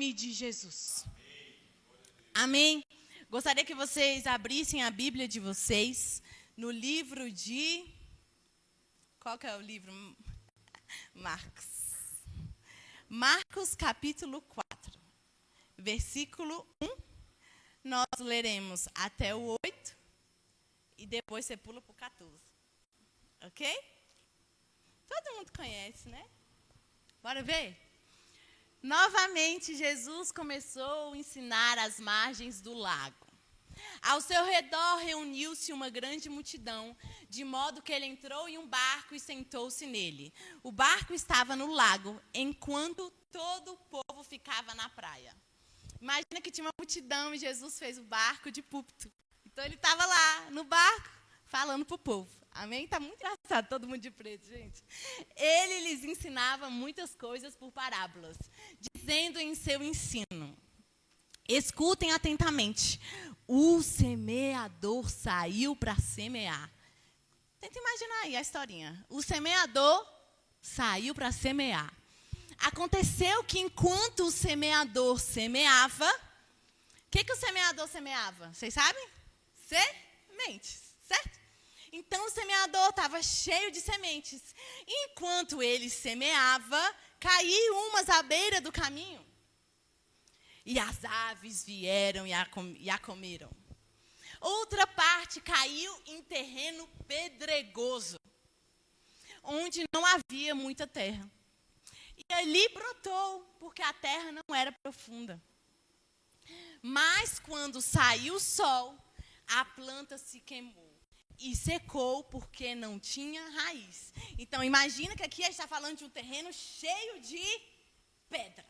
nome de Jesus. Amém. Gostaria que vocês abrissem a Bíblia de vocês no livro de... Qual que é o livro? Marcos. Marcos, capítulo 4, versículo 1. Nós leremos até o 8 e depois você pula para o 14. Ok? Todo mundo conhece, né? Bora ver? Novamente, Jesus começou a ensinar às margens do lago. Ao seu redor reuniu-se uma grande multidão, de modo que ele entrou em um barco e sentou-se nele. O barco estava no lago, enquanto todo o povo ficava na praia. Imagina que tinha uma multidão e Jesus fez o barco de púlpito. Então ele estava lá, no barco, falando para o povo. Amém? Está muito engraçado, todo mundo de preto, gente. Ele lhes ensinava muitas coisas por parábolas, dizendo em seu ensino: escutem atentamente. O semeador saiu para semear. Tenta imaginar aí a historinha. O semeador saiu para semear. Aconteceu que enquanto o semeador semeava, o que o semeador semeava? Vocês sabem? Sementes, certo? Então o semeador estava cheio de sementes. Enquanto ele semeava, caiu umas à beira do caminho. E as aves vieram e a comeram. Outra parte caiu em terreno pedregoso, onde não havia muita terra. E ali brotou, porque a terra não era profunda. Mas quando saiu o sol, a planta se queimou e secou porque não tinha raiz. Então, imagina que aqui a gente está falando de um terreno cheio de pedra.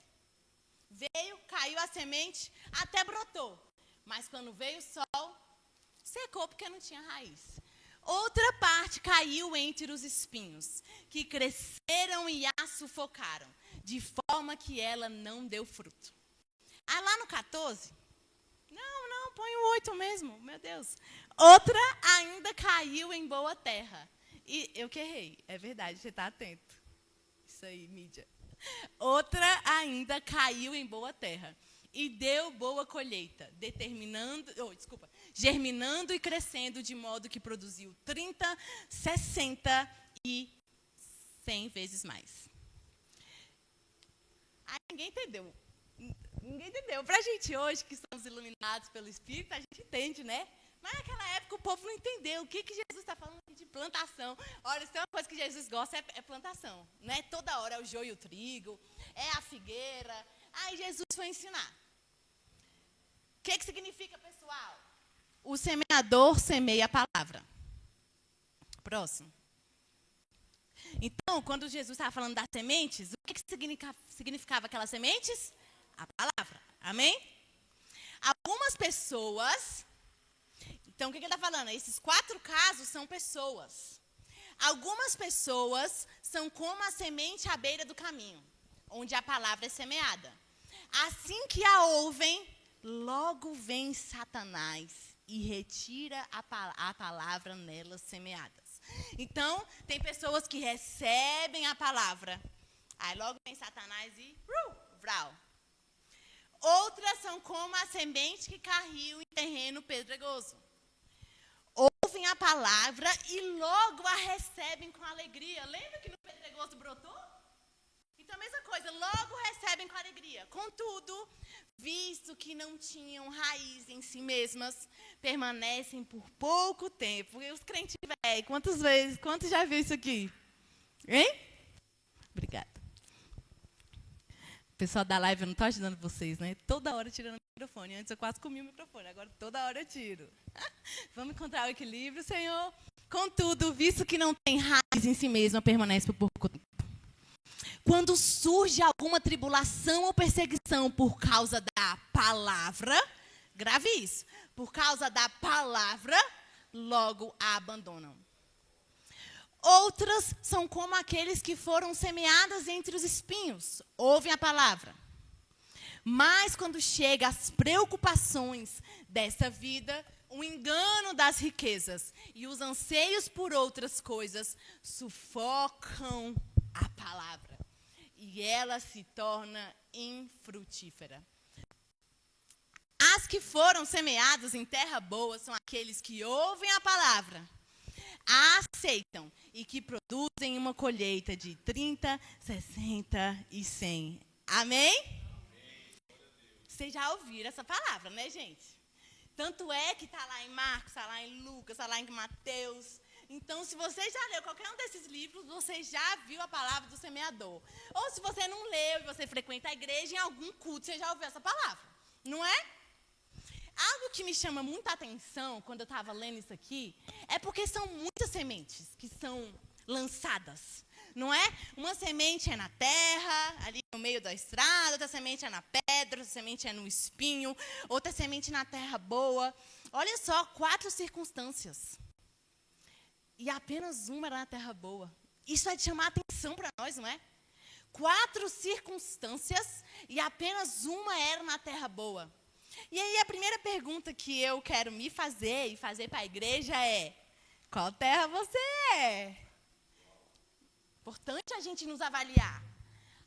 Veio, caiu a semente, até brotou. Mas quando veio o sol, secou porque não tinha raiz. Outra parte caiu entre os espinhos, que cresceram e a sufocaram, de forma que ela não deu fruto. Ah, lá no 14... Não, põe o 8 mesmo, meu Deus. Outra ainda caiu em boa terra. E eu que errei, é verdade, você está atento. Isso aí, mídia. Outra ainda caiu em boa terra e deu boa colheita, germinando e crescendo de modo que produziu 30, 60 e 100 vezes mais. Aí ninguém entendeu. Ninguém entendeu. Para a gente hoje, que somos iluminados pelo Espírito, a gente entende, né? Mas naquela época o povo não entendeu o que Jesus está falando de plantação. Olha, se tem uma coisa que Jesus gosta é plantação. Não é toda hora, é o joio e o trigo, é a figueira. Aí Jesus foi ensinar. O que significa, pessoal? O semeador semeia a palavra. Próximo. Então, quando Jesus estava falando das sementes, o que significava aquelas sementes? A palavra. Amém? Algumas pessoas... Então, o que ele está falando? Esses 4 casos são pessoas. Algumas pessoas são como a semente à beira do caminho, onde a palavra é semeada. Assim que a ouvem, logo vem Satanás e retira a palavra nelas semeadas. Então, tem pessoas que recebem a palavra, aí logo vem Satanás e... Vral. Outras são como a semente que caiu em terreno pedregoso. Ouvem a palavra e logo a recebem com alegria. Lembra que no pedregoso brotou? Então a mesma coisa, logo recebem com alegria. Contudo, visto que não tinham raiz em si mesmas, permanecem por pouco tempo. E os crentes velhos, quantos já viu isso aqui? Hein? Obrigada. O pessoal da live, eu não estou ajudando vocês, né? Toda hora tirando o microfone. Antes eu quase comi o microfone, agora toda hora eu tiro. Vamos encontrar o equilíbrio, Senhor. Contudo, visto que não tem raiz em si mesma, permanece por pouco tempo. Quando surge alguma tribulação ou perseguição por causa da palavra, grave isso, por causa da palavra, logo a abandonam. Outras são como aqueles que foram semeadas entre os espinhos, ouvem a palavra. Mas quando chega as preocupações dessa vida, o engano das riquezas e os anseios por outras coisas sufocam a palavra. E ela se torna infrutífera. As que foram semeadas em terra boa são aqueles que ouvem a palavra, a aceitam e que produzem uma colheita de 30, 60 e 100. Amém? Vocês já ouviram essa palavra, né, gente? Tanto é que está lá em Marcos, está lá em Lucas, está lá em Mateus. Então, se você já leu qualquer um desses livros, você já viu a palavra do semeador. Ou se você não leu e você frequenta a igreja, em algum culto você já ouviu essa palavra. Não é? Algo que me chama muita atenção quando eu estava lendo isso aqui, é porque são muitas sementes que são lançadas. Não é? Uma semente é na terra, ali no meio da estrada, outra semente é na pedra, outra semente é no espinho, outra semente na terra boa. Olha só, 4 circunstâncias. E apenas uma era na terra boa. Isso é de chamar a atenção para nós, não é? 4 circunstâncias e apenas uma era na terra boa. E aí a primeira pergunta que eu quero me fazer e fazer para a igreja é: qual terra você é? Importante a gente nos avaliar.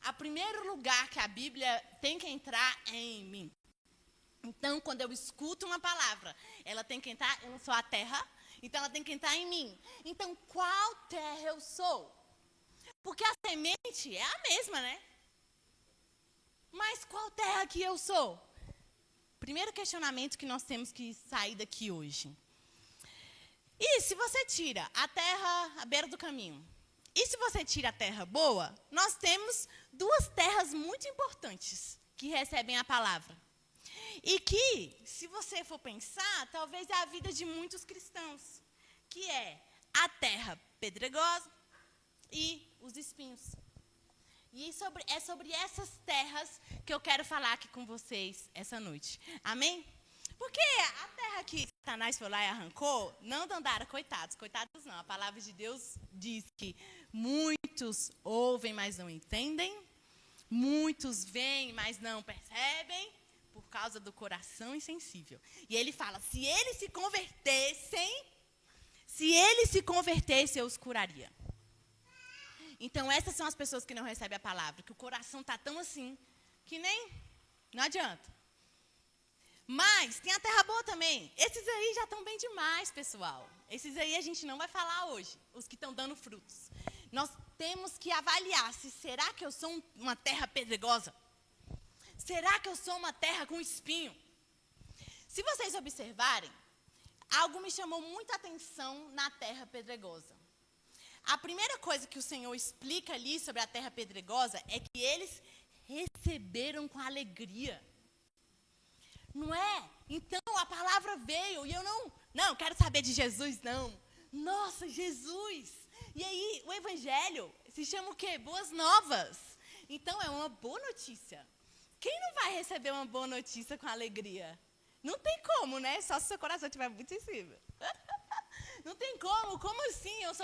O primeiro lugar que a Bíblia tem que entrar é em mim. Então, quando eu escuto uma palavra, ela tem que entrar, eu não sou a terra, então ela tem que entrar em mim. Então, qual terra eu sou? Porque a semente é a mesma, né? Mas qual terra que eu sou? Primeiro questionamento que nós temos que sair daqui hoje. E se você tira a terra à beira do caminho, e se você tira a terra boa, nós temos 2 terras muito importantes que recebem a palavra. E que, se você for pensar, talvez é a vida de muitos cristãos, que é a terra pedregosa e os espinhos. E é sobre essas terras que eu quero falar aqui com vocês essa noite. Amém? Porque a terra que Satanás foi lá e arrancou, não andaram coitados. Coitados não. A palavra de Deus diz que muitos ouvem, mas não entendem. Muitos veem, mas não percebem, por causa do coração insensível. E ele fala, se eles se convertessem, eu os curaria. Então, essas são as pessoas que não recebem a palavra, que o coração está tão assim, que não adianta. Mas tem a terra boa também. Esses aí já estão bem demais, pessoal. Esses aí a gente não vai falar hoje, os que estão dando frutos. Nós temos que avaliar se será que eu sou uma terra pedregosa? Será que eu sou uma terra com espinho? Se vocês observarem, algo me chamou muita atenção na terra pedregosa. A primeira coisa que o Senhor explica ali sobre a terra pedregosa é que eles receberam com alegria. Não é? Então a palavra veio e eu não quero saber de Jesus, não. Nossa, Jesus! E aí o evangelho se chama o quê? Boas novas. Então é uma boa notícia. Quem não vai receber uma boa notícia com alegria? Não tem como, né? Só se o seu coração estiver muito sensível. Não tem como. Como assim? Eu sou...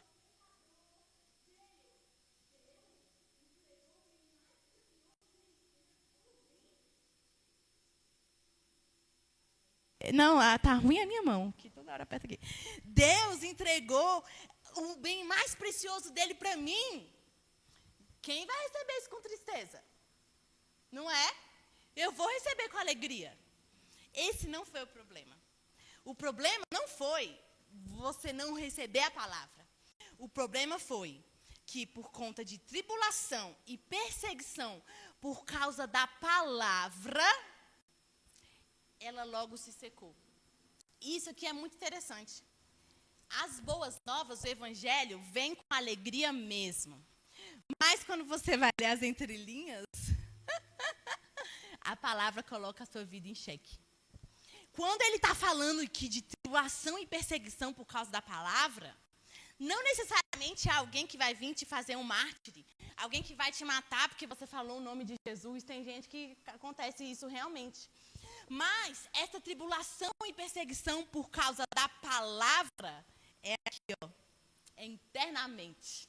Não, tá ruim a minha mão, que toda hora aperta aqui. Deus entregou o bem mais precioso dele para mim. Quem vai receber isso com tristeza? Não é? Eu vou receber com alegria. Esse não foi o problema. O problema não foi você não receber a palavra. O problema foi que por conta de tribulação e perseguição por causa da palavra, ela logo se secou. Isso aqui é muito interessante. As boas novas, o evangelho, vem com alegria mesmo. Mas quando você vai ler as entrelinhas, a palavra coloca a sua vida em xeque. Quando ele está falando aqui de tribulação e perseguição por causa da palavra, não necessariamente é alguém que vai vir te fazer um mártir, alguém que vai te matar porque você falou o nome de Jesus. Tem gente que acontece isso realmente. Mas essa tribulação e perseguição por causa da palavra é aqui, ó, é internamente.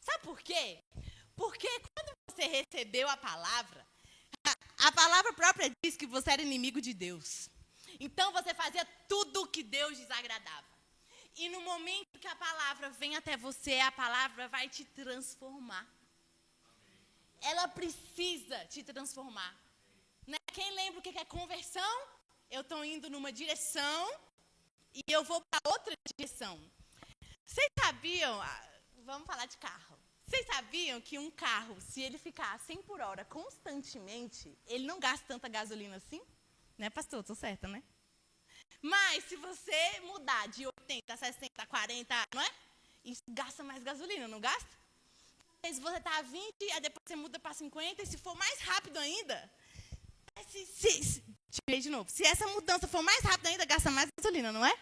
Sabe por quê? Porque quando você recebeu a palavra própria diz que você era inimigo de Deus. Então você fazia tudo o que Deus desagradava. E no momento que a palavra vem até você, a palavra vai te transformar. ela precisa te transformar. Né? Quem lembra o que é conversão? Eu estou indo numa direção e eu vou para outra direção. Vocês sabiam, vamos falar de carro. Vocês sabiam que um carro, se ele ficar a 100 por hora constantemente, ele não gasta tanta gasolina assim? Né, pastor? Estou certa, né? Mas se você mudar de 80, 60, 40, não é? Isso gasta mais gasolina, não gasta? Se você está a 20, aí depois você muda para 50, e se for mais rápido ainda, de novo, se essa mudança for mais rápida ainda, gasta mais gasolina, não é?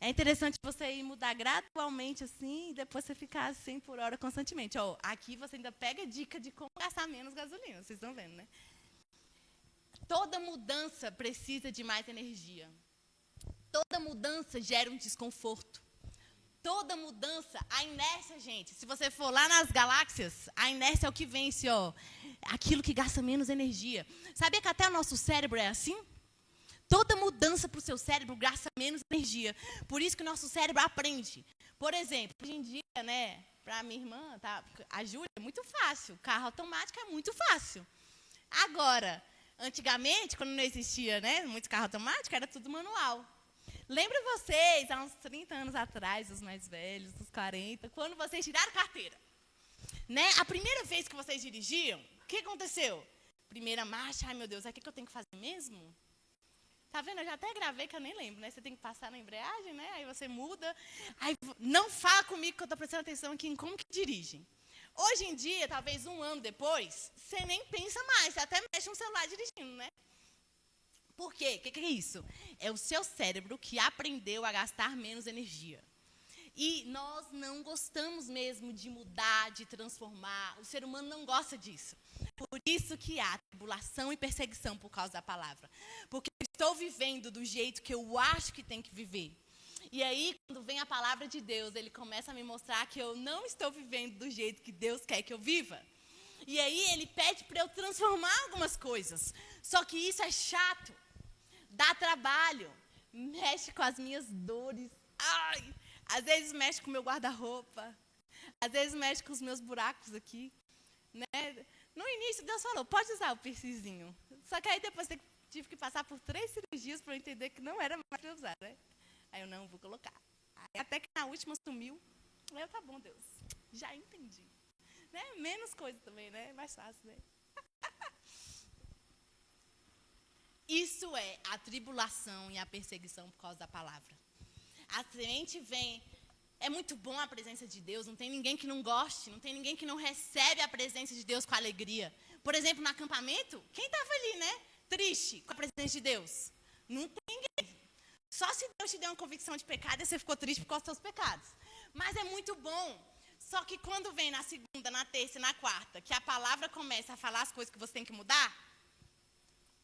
É interessante você ir mudar gradualmente assim, e depois você ficar a 100 por hora constantemente. Ó, aqui você ainda pega dica de como gastar menos gasolina, vocês estão vendo, né? Toda mudança precisa de mais energia. Toda mudança gera um desconforto. Toda mudança, a inércia, gente, se você for lá nas galáxias, a inércia é o que vence, ó, aquilo que gasta menos energia. Sabia que até o nosso cérebro é assim? Toda mudança para o seu cérebro gasta menos energia. Por isso que o nosso cérebro aprende. Por exemplo, hoje em dia, né, para minha irmã, tá, a Júlia, é muito fácil. Carro automático é muito fácil. Agora, antigamente, quando não existia, né, muitos carros automáticos, era tudo manual. Lembra vocês, há uns 30 anos atrás, os mais velhos, os 40, quando vocês tiraram carteira? Né? A primeira vez que vocês dirigiam, o que aconteceu? Primeira marcha, ai meu Deus, o que eu tenho que fazer mesmo? Tá vendo? Eu já até gravei que eu nem lembro, né? Você tem que passar na embreagem, né? Aí você muda. Aí não fala comigo que eu estou prestando atenção aqui em como que dirigem. Hoje em dia, talvez um ano depois, você nem pensa mais, você até mexe no celular dirigindo, né? Por quê? O que é isso? É o seu cérebro que aprendeu a gastar menos energia. E nós não gostamos mesmo de mudar, de transformar. O ser humano não gosta disso. Por isso que há tribulação e perseguição por causa da palavra. Porque eu estou vivendo do jeito que eu acho que tem que viver. E aí, quando vem a palavra de Deus, ele começa a me mostrar que eu não estou vivendo do jeito que Deus quer que eu viva. E aí, ele pede para eu transformar algumas coisas. Só que isso é chato. Dá trabalho, mexe com as minhas dores, ai, às vezes mexe com o meu guarda-roupa, às vezes mexe com os meus buracos aqui, né? No início, Deus falou, pode usar o piercingzinho. Só que aí depois eu tive que passar por 3 cirurgias para eu entender que não era mais para usar, né? Aí eu não vou colocar. Aí, até que na última sumiu, aí eu, tá bom, Deus, já entendi. Né? Menos coisa também, né? Mais fácil, né? Isso é a tribulação e a perseguição por causa da palavra. A semente vem, é muito bom a presença de Deus, não tem ninguém que não goste, não tem ninguém que não recebe a presença de Deus com alegria. Por exemplo, no acampamento, quem estava ali, né? Triste com a presença de Deus? Não tem ninguém. Só se Deus te deu uma convicção de pecado e você ficou triste por causa dos seus pecados. Mas é muito bom. Só que quando vem na segunda, na terça e na quarta, que a palavra começa a falar as coisas que você tem que mudar,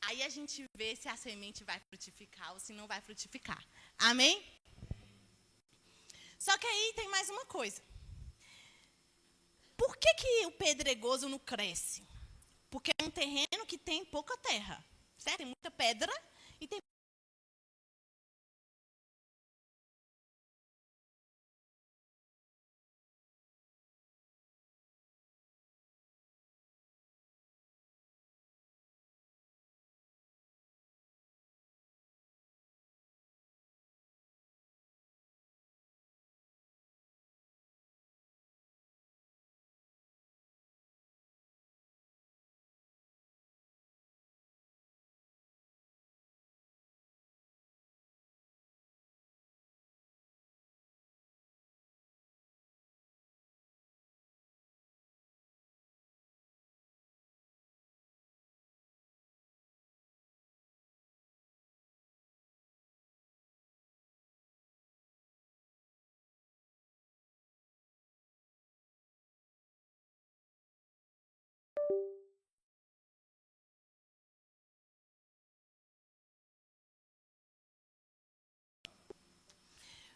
aí a gente vê se a semente vai frutificar ou se não vai frutificar. Amém? Só que aí tem mais uma coisa. Por que o pedregoso não cresce? Porque é um terreno que tem pouca terra. Certo? Tem muita pedra e tem...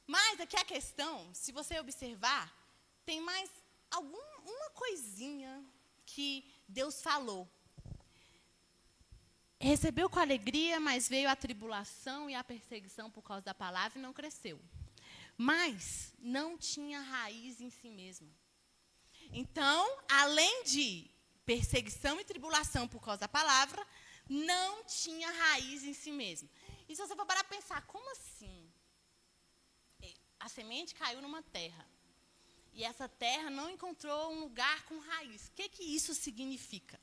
Mas aqui a questão, se você observar, tem mais uma coisinha que Deus falou. Recebeu com alegria, mas veio a tribulação e a perseguição por causa da palavra e não cresceu. Mas não tinha raiz em si mesmo. Então, além de perseguição e tribulação por causa da palavra, não tinha raiz em si mesmo. E se você for parar para pensar, como assim? A semente caiu numa terra. E essa terra não encontrou um lugar com raiz. O que isso significa?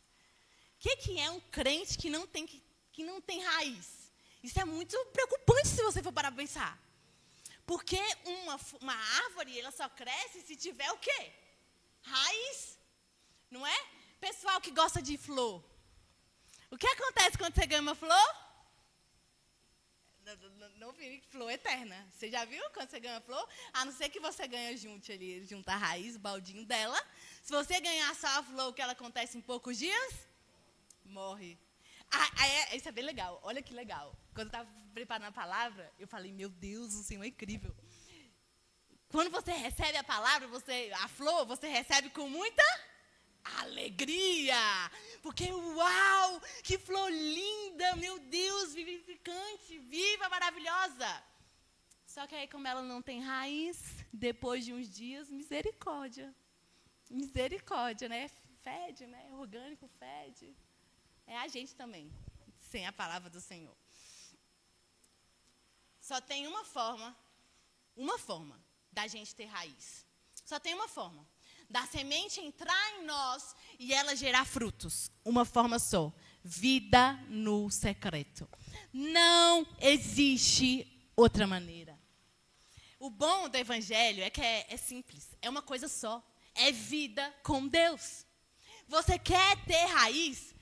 O que é um crente que não tem raiz? Isso é muito preocupante se você for parar para pensar. Porque uma árvore, ela só cresce se tiver o quê? Raiz. Não é? Pessoal que gosta de flor. O que acontece quando você ganha uma flor? Não vi flor eterna. Você já viu quando você ganha flor? A não ser que você ganha junta a raiz, o baldinho dela. Se você ganhar só a flor, o que ela acontece em poucos dias? Morre. Isso é bem legal. Olha que legal. Quando eu estava preparando a palavra, eu falei, meu Deus, o Senhor é incrível. Quando você recebe a palavra, a flor, você recebe com muita alegria. Porque, uau, que flor linda, meu Deus, vivificante, viva, maravilhosa. Só que aí, como ela não tem raiz, depois de uns dias, misericórdia. Misericórdia, né? Fede, né? Orgânico fede. É a gente também, sem a palavra do Senhor. Só tem uma forma da gente ter raiz. Só tem uma forma. Da semente entrar em nós e ela gerar frutos. Uma forma só. Vida no secreto. Não existe outra maneira. O bom do evangelho é que é simples. É uma coisa só. É vida com Deus. Você quer ter raiz?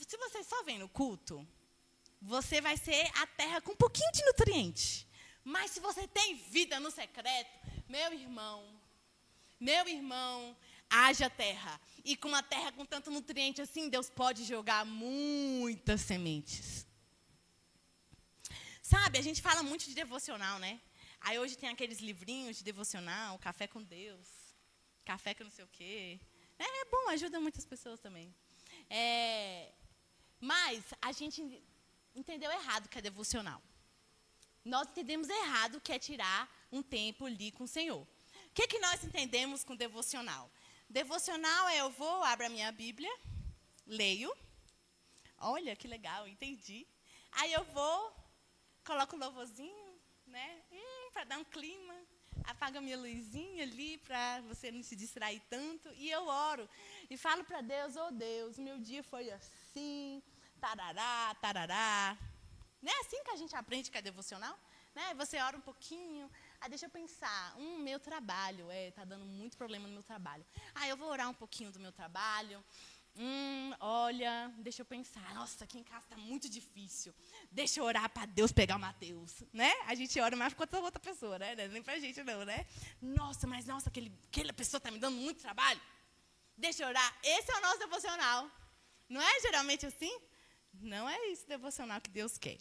Se você só vem no culto, você vai ser a terra com um pouquinho de nutriente. Mas se você tem vida no secreto, meu irmão, haja terra. E com uma terra com tanto nutriente assim, Deus pode jogar muitas sementes. Sabe, a gente fala muito de devocional, né? Aí hoje tem aqueles livrinhos de devocional, café com Deus, café com não sei o quê. É bom, ajuda muitas pessoas também. Mas a gente entendeu errado o que é devocional. Nós entendemos errado o que é tirar um tempo ali com o Senhor. O que nós entendemos com devocional? Devocional é abro a minha Bíblia, leio. Olha, que legal, entendi. Aí eu coloco o louvorzinho, né? Para dar um clima. Apago a minha luzinha ali para você não se distrair tanto. E eu oro. E falo para Deus, Deus, meu dia foi assim, tarará, tarará. Não é assim que a gente aprende que é devocional? Né? Você ora um pouquinho, deixa eu pensar, meu trabalho, tá dando muito problema no meu trabalho. Eu vou orar um pouquinho do meu trabalho. Olha, deixa eu pensar, nossa, aqui em casa está muito difícil. Deixa eu orar para Deus pegar o Mateus, né? A gente ora mais para outra pessoa, né? Nem para a gente não, né? Nossa, aquela pessoa está me dando muito trabalho. Deixa eu orar. Esse é o nosso devocional. Não é geralmente assim? Não é isso devocional que Deus quer.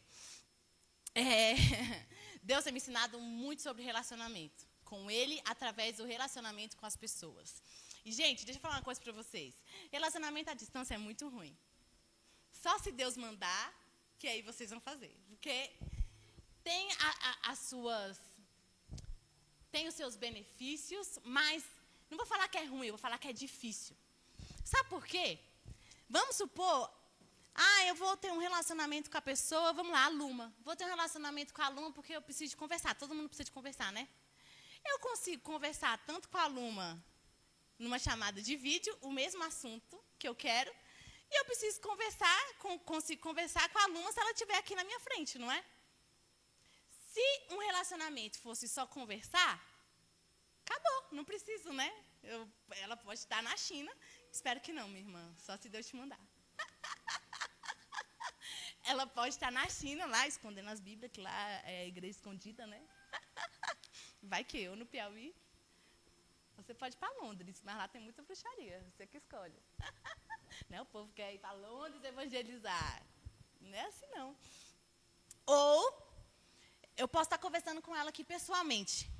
Deus tem me ensinado muito sobre relacionamento com Ele, através do relacionamento com as pessoas. E, gente, deixa eu falar uma coisa para vocês. Relacionamento à distância é muito ruim. Só se Deus mandar, que aí vocês vão fazer. Porque tem tem os seus benefícios, mas não vou falar que é ruim, eu vou falar que é difícil. Sabe por quê? Vamos supor, eu vou ter um relacionamento com a pessoa, vamos lá, a Luma. Vou ter um relacionamento com a Luma porque eu preciso de conversar. Todo mundo precisa de conversar, né? Eu consigo conversar tanto com a Luma numa chamada de vídeo, o mesmo assunto que eu quero, e eu preciso consigo conversar com a Luma se ela estiver aqui na minha frente, não é? Se um relacionamento fosse só conversar, acabou, não preciso, né? Ela pode estar na China, espero que não, minha irmã, só se Deus te mandar. Ela pode estar na China, lá, escondendo as Bíblias, que lá é a igreja escondida, né? Vai que eu, no Piauí. Você pode ir para Londres, mas lá tem muita bruxaria, você que escolhe. Né? O povo quer ir para Londres evangelizar. Não é assim, não. Ou, eu posso estar conversando com ela aqui pessoalmente.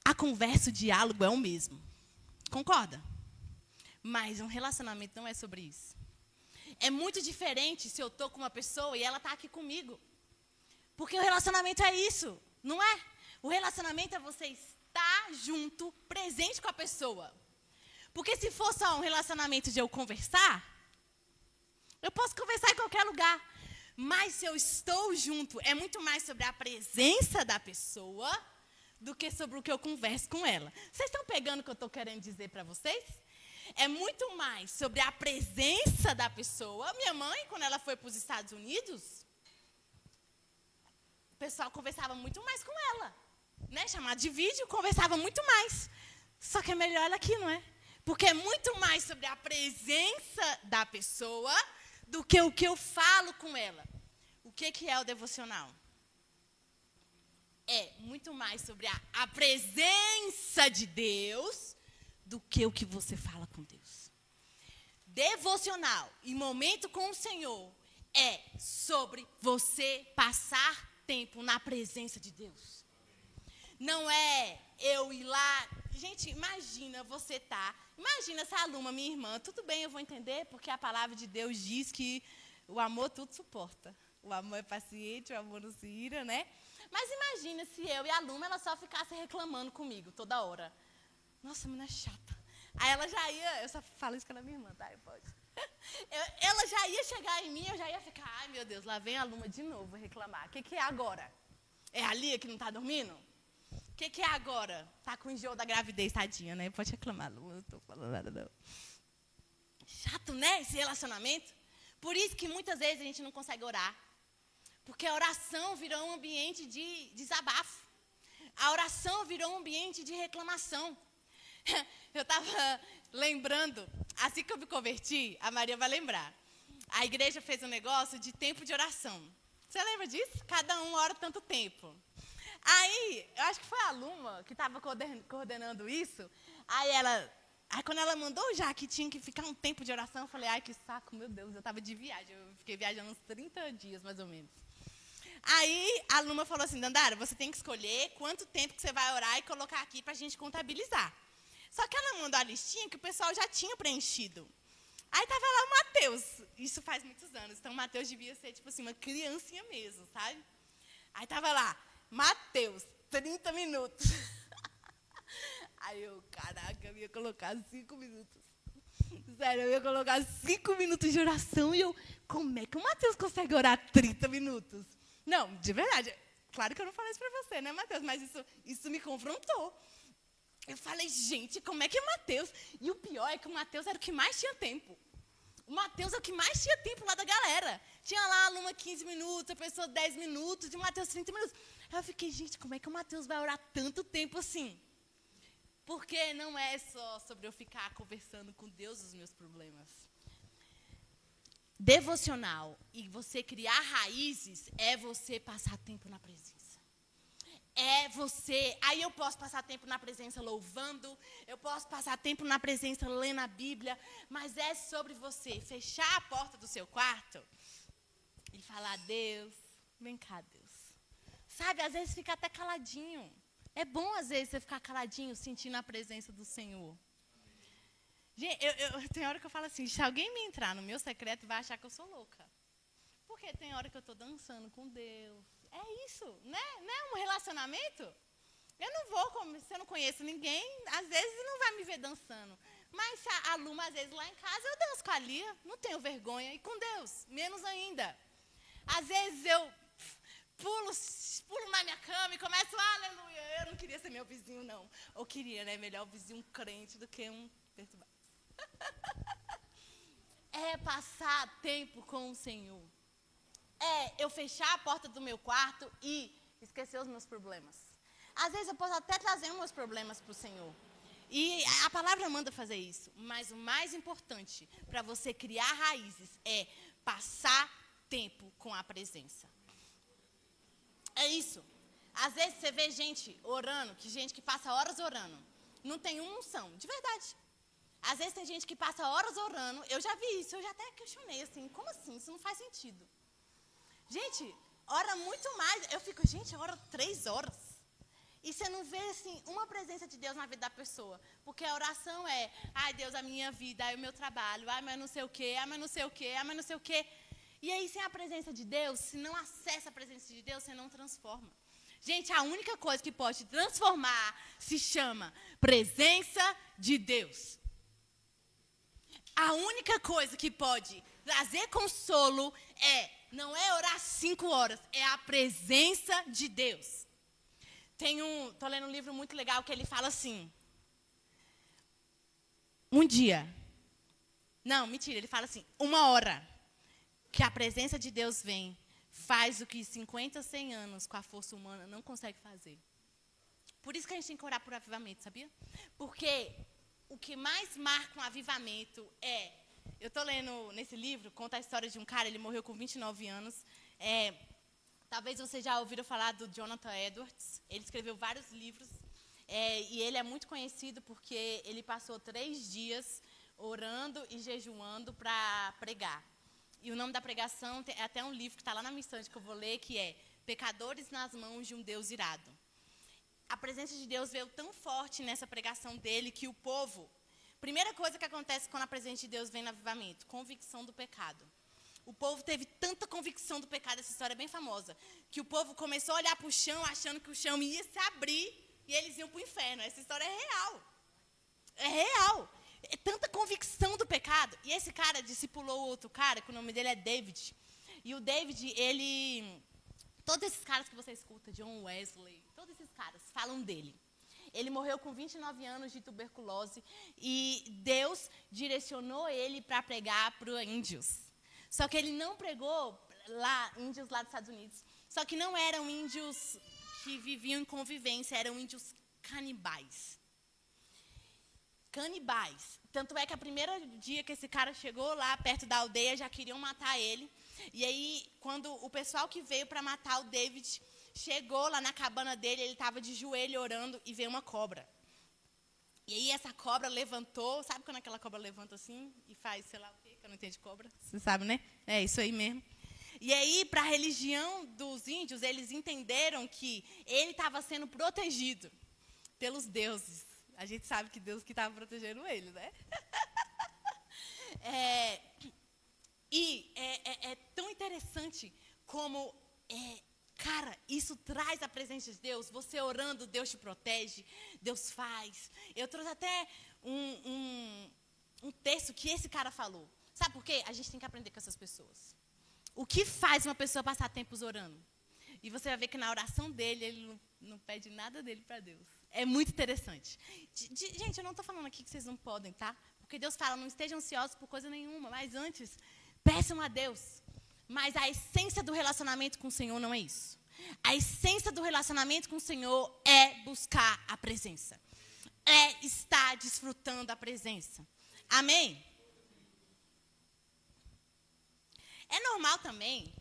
A conversa, o diálogo é o mesmo. Concorda? Mas um relacionamento não é sobre isso. É muito diferente se eu estou com uma pessoa e ela está aqui comigo. Porque o relacionamento é isso, não é? O relacionamento é você estar junto, presente com a pessoa. Porque se for só um relacionamento de eu conversar, eu posso conversar em qualquer lugar. Mas se eu estou junto, é muito mais sobre a presença da pessoa do que sobre o que eu converso com ela. Vocês estão pegando o que eu estou querendo dizer para vocês? É muito mais sobre a presença da pessoa. Minha mãe, quando ela foi para os Estados Unidos, o pessoal conversava muito mais com ela. Né? Chamado de vídeo, conversava muito mais. Só que é melhor ela aqui, não é? Porque é muito mais sobre a presença da pessoa do que o que eu falo com ela. O que é o devocional? É muito mais sobre a presença de Deus do que o que você fala com Deus. Devocional e momento com o Senhor é sobre você passar tempo na presença de Deus. Não é eu ir lá. Gente, imagina você Imagina essa aluna, minha irmã. Tudo bem, eu vou entender, porque a palavra de Deus diz que o amor tudo suporta. O amor é paciente, o amor não se ira, né? Mas imagina se eu e a aluna, ela só ficasse reclamando comigo toda hora. Nossa, menina chata. Aí ela já ia, eu só falo isso que ela é minha irmã, tá? Ela já ia chegar em mim, eu já ia ficar, ai meu Deus, lá vem a aluna de novo reclamar. O que é agora? É a Lia que não está dormindo? O que é agora? Tá com enjoo da gravidez, tadinha, né? Pode reclamar, Lu, eu não estou falando nada, não. Chato, né, esse relacionamento? Por isso que muitas vezes a gente não consegue orar. Porque a oração virou um ambiente de desabafo. A oração virou um ambiente de reclamação. Eu estava lembrando, assim que eu me converti, a Maria vai lembrar. A igreja fez um negócio de tempo de oração. Você lembra disso? Cada um ora tanto tempo. Aí, eu acho que foi a Luma que estava coordenando isso. Aí quando ela mandou já que tinha que ficar um tempo de oração, eu falei, ai, que saco, meu Deus, eu estava de viagem. Eu fiquei viajando uns 30 dias, mais ou menos. Aí, a Luma falou assim, Dandara, você tem que escolher quanto tempo que você vai orar e colocar aqui para a gente contabilizar. Só que ela mandou a listinha que o pessoal já tinha preenchido. Aí estava lá o Mateus. Isso faz muitos anos. Então, o Mateus devia ser, tipo assim, uma criancinha mesmo, sabe? Aí estava lá, Mateus, 30 minutos. Aí eu, caraca, eu ia colocar 5 minutos. Sério, eu ia colocar 5 minutos de oração e eu, como é que o Mateus consegue orar 30 minutos? Não, de verdade, claro que eu não falei isso para você, né, Mateus? Mas isso me confrontou. Eu falei, gente, como é que é Mateus? E o pior é que o Mateus era o que mais tinha tempo. O Mateus é o que mais tinha tempo lá da galera. Tinha lá a aluna 15 minutos, a pessoa 10 minutos, e o Mateus 30 minutos. Aí eu fiquei, gente, como é que o Mateus vai orar tanto tempo assim? Porque não é só sobre eu ficar conversando com Deus os meus problemas. Devocional e você criar raízes é você passar tempo na presença. É você, aí eu posso passar tempo na presença louvando, eu posso passar tempo na presença lendo a Bíblia, mas é sobre você fechar a porta do seu quarto e falar, Deus, vem cá, Deus. Sabe, às vezes fica até caladinho. É bom, às vezes, você ficar caladinho, sentindo a presença do Senhor. Gente, tem hora que eu falo assim, se alguém me entrar no meu secreto, vai achar que eu sou louca. Porque tem hora que eu estou dançando com Deus. É isso, né? Não é um relacionamento? Eu não vou, se eu não conheço ninguém, às vezes não vai me ver dançando. Mas se a Luma, às vezes, lá em casa, eu danço com a Lia, não tenho vergonha. E com Deus, menos ainda. Às vezes eu pulo na minha cama e começo, aleluia. Eu não queria ser meu vizinho, não. Ou queria, né? Melhor o vizinho crente do que um perturbado. É passar tempo com o Senhor. É eu fechar a porta do meu quarto e esquecer os meus problemas. Às vezes eu posso até trazer os meus problemas para o Senhor. E a palavra manda fazer isso. Mas o mais importante para você criar raízes é passar tempo com a presença. É isso. Às vezes você vê gente orando, gente que passa horas orando. Não tem uma unção, de verdade. Às vezes tem gente que passa horas orando. Eu já vi isso, eu já até questionei assim, como assim? Isso não faz sentido. Gente, ora muito mais. Eu fico, gente, ora 3 horas. E você não vê, assim, uma presença de Deus na vida da pessoa. Porque a oração é, ai, Deus, a minha vida, ai, o meu trabalho, ai, mas não sei o quê, ai, mas não sei o quê, ai, mas não sei o quê. E aí, sem a presença de Deus, se não acessa a presença de Deus, você não transforma. Gente, a única coisa que pode te transformar se chama presença de Deus. A única coisa que pode trazer consolo não é orar 5 horas, é a presença de Deus. Tô lendo um livro muito legal que ele fala assim, ele fala assim, 1 hora que a presença de Deus vem, faz o que 50, 100 anos com a força humana não consegue fazer. Por isso que a gente tem que orar por avivamento, sabia? Porque o que mais marca um avivamento eu estou lendo nesse livro, conta a história de um cara, ele morreu com 29 anos. Talvez vocês já ouviram falar do Jonathan Edwards. Ele escreveu vários livros. E ele é muito conhecido porque ele passou 3 dias orando e jejuando para pregar. E o nome da pregação é até um livro que está lá na minha estante que eu vou ler, que é Pecadores nas Mãos de um Deus Irado. A presença de Deus veio tão forte nessa pregação dele que o povo... Primeira coisa que acontece quando a presença de Deus vem no avivamento, convicção do pecado. O povo teve tanta convicção do pecado, essa história é bem famosa, que o povo começou a olhar para o chão, achando que o chão ia se abrir e eles iam para o inferno. Essa história é real. É real. É tanta convicção do pecado. E esse cara discipulou outro cara, que o nome dele é David. E o David, ele... Todos esses caras que você escuta, John Wesley, todos esses caras falam dele. Ele morreu com 29 anos de tuberculose e Deus direcionou ele para pregar para índios. Só que ele não pregou índios lá dos Estados Unidos. Só que não eram índios que viviam em convivência, eram índios canibais. Canibais. Tanto é que o primeiro dia que esse cara chegou lá perto da aldeia, já queriam matar ele. E aí, quando o pessoal que veio para matar o David chegou lá na cabana dele, ele estava de joelho orando e veio uma cobra. E aí essa cobra levantou, sabe quando aquela cobra levanta assim e faz sei lá o quê, que eu não entendo de cobra? Você sabe, né? É isso aí mesmo. E aí, para a religião dos índios, eles entenderam que ele estava sendo protegido pelos deuses. A gente sabe que Deus que estava protegendo ele, né? É tão interessante como... Cara, isso traz a presença de Deus. Você orando, Deus te protege, Deus faz. Eu trouxe até um texto que esse cara falou. Sabe por quê? A gente tem que aprender com essas pessoas. O que faz uma pessoa passar tempos orando? E você vai ver que na oração dele, ele não pede nada dele para Deus. É muito interessante. Gente, eu não estou falando aqui que vocês não podem, tá? Porque Deus fala, não estejam ansiosos por coisa nenhuma. Mas antes, peçam a Deus. Mas a essência do relacionamento com o Senhor não é isso. A essência do relacionamento com o Senhor é buscar a presença. É estar desfrutando a presença. Amém? É normal também,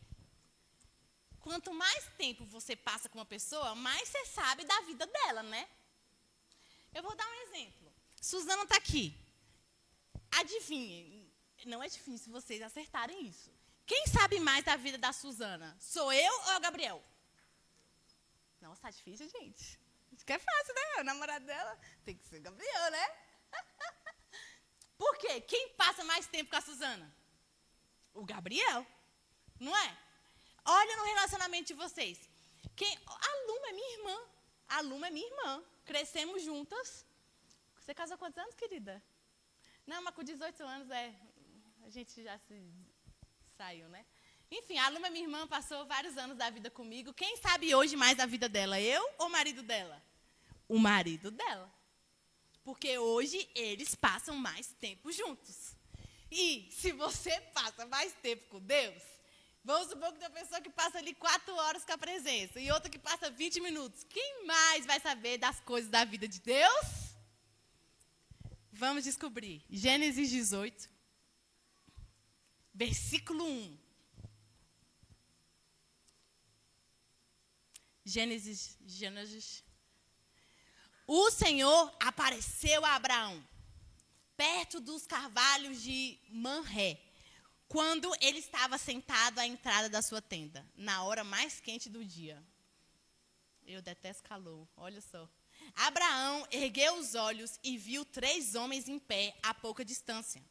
quanto mais tempo você passa com uma pessoa, mais você sabe da vida dela, né? Eu vou dar um exemplo. Suzana está aqui. Adivinhem, não é difícil vocês acertarem isso. Quem sabe mais da vida da Suzana? Sou eu ou é o Gabriel? Nossa, tá difícil, gente. Acho que é fácil, né? O namorado dela tem que ser o Gabriel, né? Por quê? Quem passa mais tempo com a Suzana? O Gabriel. Não é? Olha no relacionamento de vocês. A Luma é minha irmã. A Luma é minha irmã. Crescemos juntas. Você casou quantos anos, querida? Não, mas com 18 anos a gente já se... saiu, né? Enfim, a Luma, minha irmã, passou vários anos da vida comigo. Quem sabe hoje mais da vida dela? Eu ou o marido dela? O marido dela. Porque hoje eles passam mais tempo juntos. E se você passa mais tempo com Deus, vamos supor que tem uma pessoa que passa ali 4 horas com a presença e outra que passa 20 minutos. Quem mais vai saber das coisas da vida de Deus? Vamos descobrir. Gênesis 18. Versículo 1. Gênesis. O Senhor apareceu a Abraão, perto dos carvalhos de Manré, quando ele estava sentado à entrada da sua tenda, na hora mais quente do dia. Eu detesto calor, olha só. Abraão ergueu os olhos e viu 3 homens em pé a pouca distância.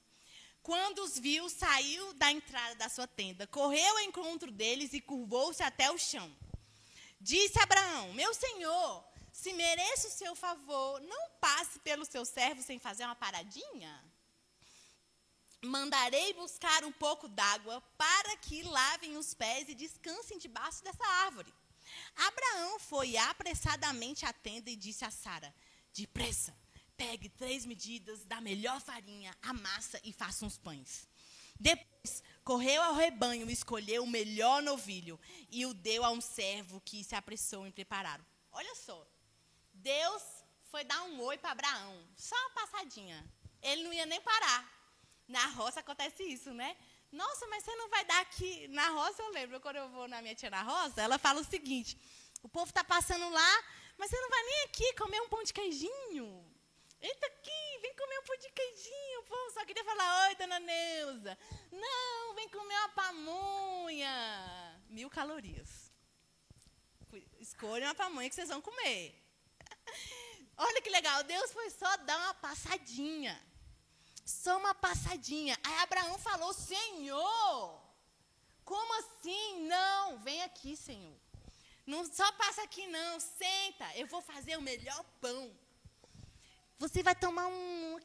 Quando os viu, saiu da entrada da sua tenda, correu ao encontro deles e curvou-se até o chão. Disse Abraão, meu senhor, se mereço o seu favor, não passe pelo seu servo sem fazer uma paradinha. mandarei buscar um pouco d'água para que lavem os pés e descansem debaixo dessa árvore. Abraão foi apressadamente à tenda e disse a Sara: depressa, pegue 3 medidas da melhor farinha, amassa e faça uns pães. Depois, correu ao rebanho e escolheu o melhor novilho e o deu a um servo que se apressou em prepará-lo. Olha só, Deus foi dar um oi para Abraão, só uma passadinha. Ele não ia nem parar. Na roça acontece isso, né? Nossa, mas você não vai dar aqui. Na roça, eu lembro, quando eu vou na minha tia na roça, ela fala o seguinte: o povo está passando lá, mas você não vai nem aqui comer um pão de queijinho? Entra aqui, vem comer um pão de queijinho. O povo só queria falar: oi, dona Neuza. Não, vem comer uma pamonha. 1000 calorias. Escolha uma pamonha que vocês vão comer. Olha que legal, Deus foi só dar uma passadinha. Só uma passadinha. Aí Abraão falou: Senhor, como assim? Não, vem aqui, Senhor. Não só passa aqui não, senta. Eu vou fazer o melhor pão. Você vai tomar um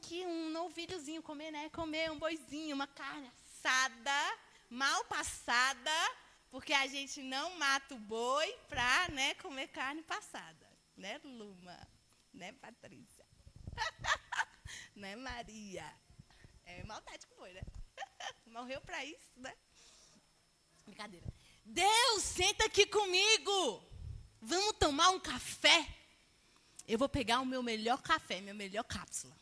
novilhozinho, comer, né? Comer um boizinho, uma carne assada, mal passada, porque a gente não mata o boi para, né, comer carne passada. Né, Luma? Né, Patrícia? Né, Maria? É maldade com boi, né? Morreu para isso, né? Brincadeira. Deus, senta aqui comigo. Vamos tomar um café. Eu vou pegar o meu melhor café, minha melhor cápsula.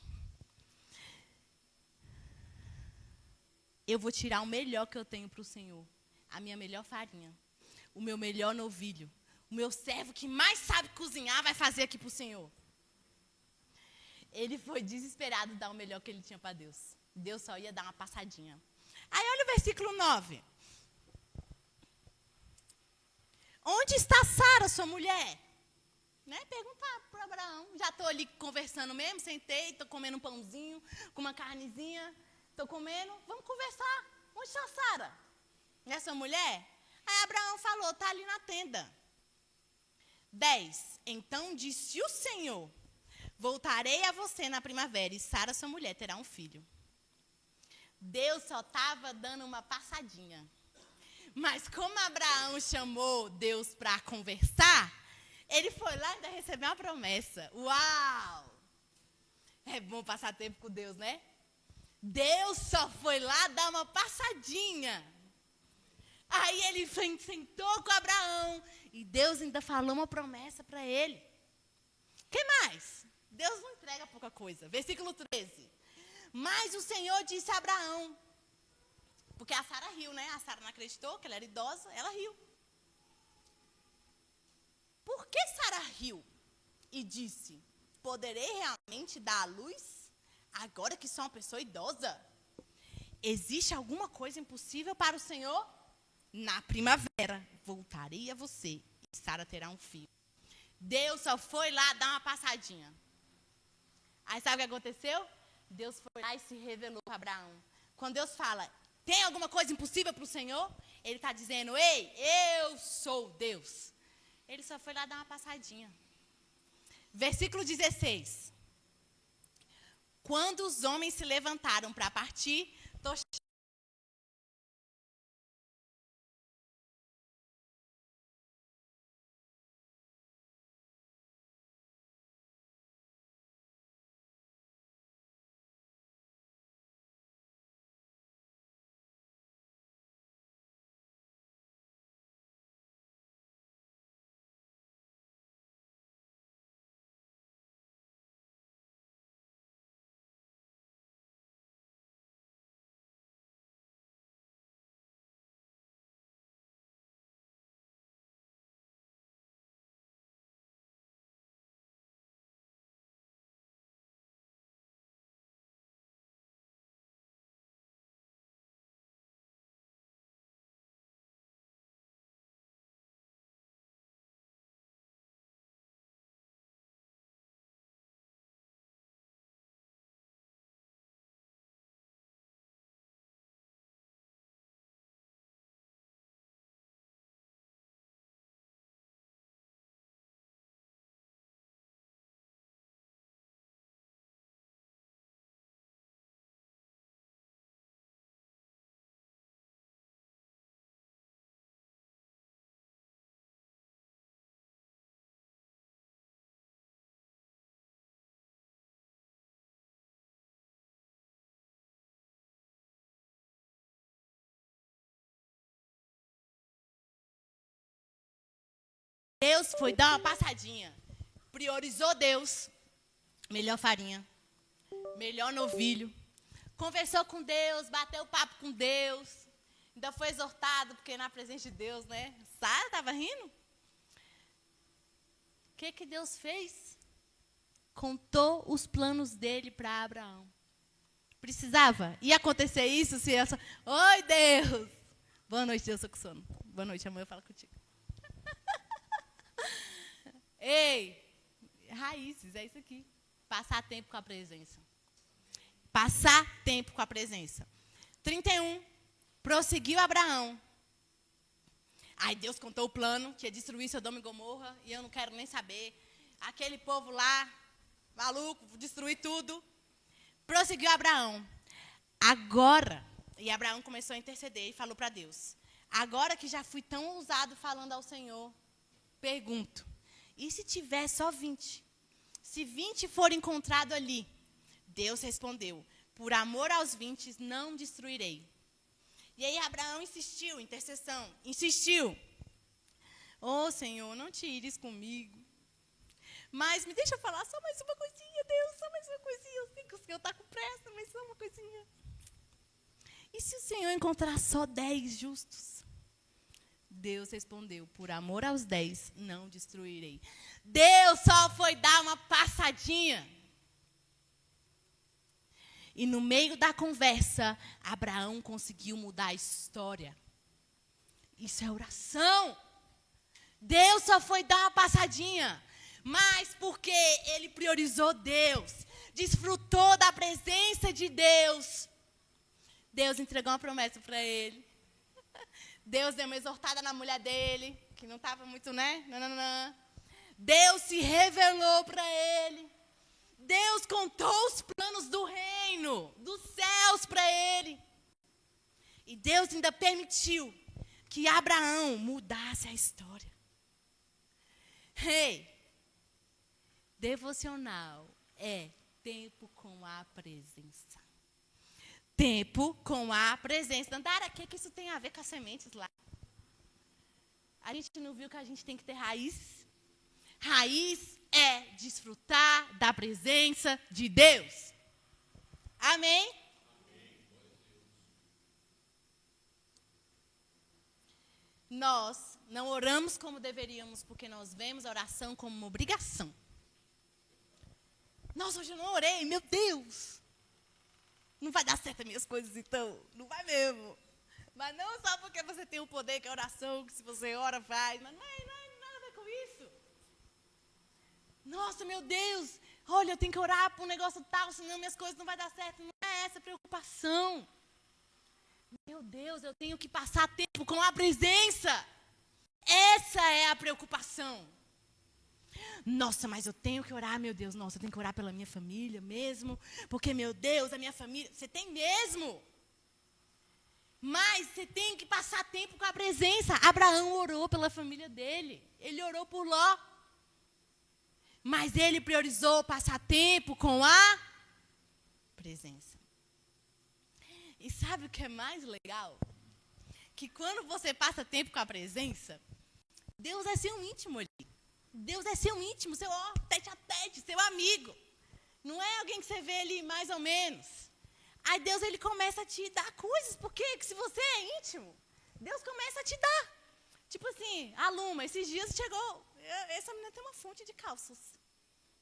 Eu vou tirar o melhor que eu tenho para o Senhor. A minha melhor farinha. O meu melhor novilho. O meu servo que mais sabe cozinhar vai fazer aqui para o Senhor. Ele foi desesperado dar o melhor que ele tinha para Deus. Deus só ia dar uma passadinha. Aí olha o versículo 9. Onde está Sara, sua mulher? Né? Perguntar para Abraão. Já estou ali conversando mesmo, sentei, estou comendo um pãozinho, com uma carnezinha, estou comendo, vamos conversar. Onde está Sara? É sua mulher? Aí Abraão falou, está ali na tenda. 10. Então disse o Senhor: voltarei a você na primavera e Sara, sua mulher, terá um filho. Deus só estava dando uma passadinha. Mas como Abraão chamou Deus para conversar, ele foi lá e ainda recebeu uma promessa. Uau! É bom passar tempo com Deus, né? Deus só foi lá dar uma passadinha. Aí ele sentou com Abraão e Deus ainda falou uma promessa para ele. O que mais? Deus não entrega pouca coisa. Versículo 13. Mas o Senhor disse a Abraão, porque a Sara riu, né? A Sara não acreditou, que ela era idosa, ela riu. Por que Sara riu e disse: poderei realmente dar à luz, agora que sou uma pessoa idosa? Existe alguma coisa impossível para o Senhor? Na primavera, voltarei a você e Sara terá um filho. Deus só foi lá dar uma passadinha. Aí sabe o que aconteceu? Deus foi lá e se revelou para Abraão. Quando Deus fala, tem alguma coisa impossível para o Senhor? Ele está dizendo, ei, eu sou Deus. Ele só foi lá dar uma passadinha. Versículo 16. Quando os homens se levantaram para partir, Deus foi dar uma passadinha. Priorizou Deus. Melhor farinha. Melhor novilho. Conversou com Deus, bateu papo com Deus. Ainda foi exortado, porque na presença de Deus, né? Sara estava rindo. O que Deus fez? Contou os planos dele para Abraão. Precisava? Ia acontecer isso se essa... Oi, Deus! Boa noite, Deus, eu tô com sono. Boa noite, amanhã eu falo contigo. Ei, raízes, é isso aqui. Passar tempo com a presença. Passar tempo com a presença. 31. Prosseguiu Abraão. Aí Deus contou o plano, que ia destruir Sodoma e Gomorra, e eu não quero nem saber. Aquele povo lá, maluco, destruir tudo. Prosseguiu Abraão. Agora, e Abraão começou a interceder e falou para Deus. Agora que já fui tão ousado falando ao Senhor, pergunto, e se tiver só 20? Se 20 for encontrado ali? Deus respondeu, por amor aos 20 não destruirei. E aí Abraão insistiu, intercessão, insistiu. Oh, Senhor, não te ires comigo. Mas me deixa falar só mais uma coisinha, Deus, só mais uma coisinha. Eu sei que o Senhor está com pressa, mas só uma coisinha. E se o Senhor encontrar só 10 justos? Deus respondeu, por amor aos 10, não destruirei. Deus só foi dar uma passadinha. E no meio da conversa, Abraão conseguiu mudar a história. Isso é oração. Deus só foi dar uma passadinha. Mas porque ele priorizou Deus, desfrutou da presença de Deus, Deus entregou uma promessa para ele. Deus deu uma exortada na mulher dele, que não estava muito, né? Não. Deus se revelou para ele. Deus contou os planos do reino, dos céus para ele. E Deus ainda permitiu que Abraão mudasse a história. Ei, devocional é tempo com a presença. Tempo com a presença. Dandara, o que isso tem a ver com as sementes lá? A gente não viu que a gente tem que ter raiz? Raiz é desfrutar da presença de Deus. Amém? Nós não oramos como deveríamos, porque nós vemos a oração como uma obrigação. Nossa, hoje eu não orei, meu Deus. Não vai dar certo as minhas coisas, então. Não vai mesmo. Mas não só porque você tem o poder que é a oração, que se você ora, faz. Mas não é nada a ver com isso. Nossa, meu Deus. Olha, eu tenho que orar por um negócio tal, senão minhas coisas não vai dar certo. Não é essa a preocupação. Meu Deus, eu tenho que passar tempo com a presença. Essa é a preocupação. Nossa, mas eu tenho que orar, meu Deus. Nossa, eu tenho que orar pela minha família mesmo. Porque, meu Deus, a minha família... Você tem mesmo. Mas você tem que passar tempo com a presença. Abraão orou pela família dele. Ele orou por Ló. Mas ele priorizou passar tempo com a presença. E sabe o que é mais legal? Que quando você passa tempo com a presença, Deus é seu íntimo ali. Deus é seu íntimo, seu tete a tete, seu amigo. Não é alguém que você vê ali mais ou menos. Aí Deus ele começa a te dar coisas, porque se você é íntimo, Deus começa a te dar. Tipo assim, a Luma, esses dias chegou, essa menina tem uma fonte de calças.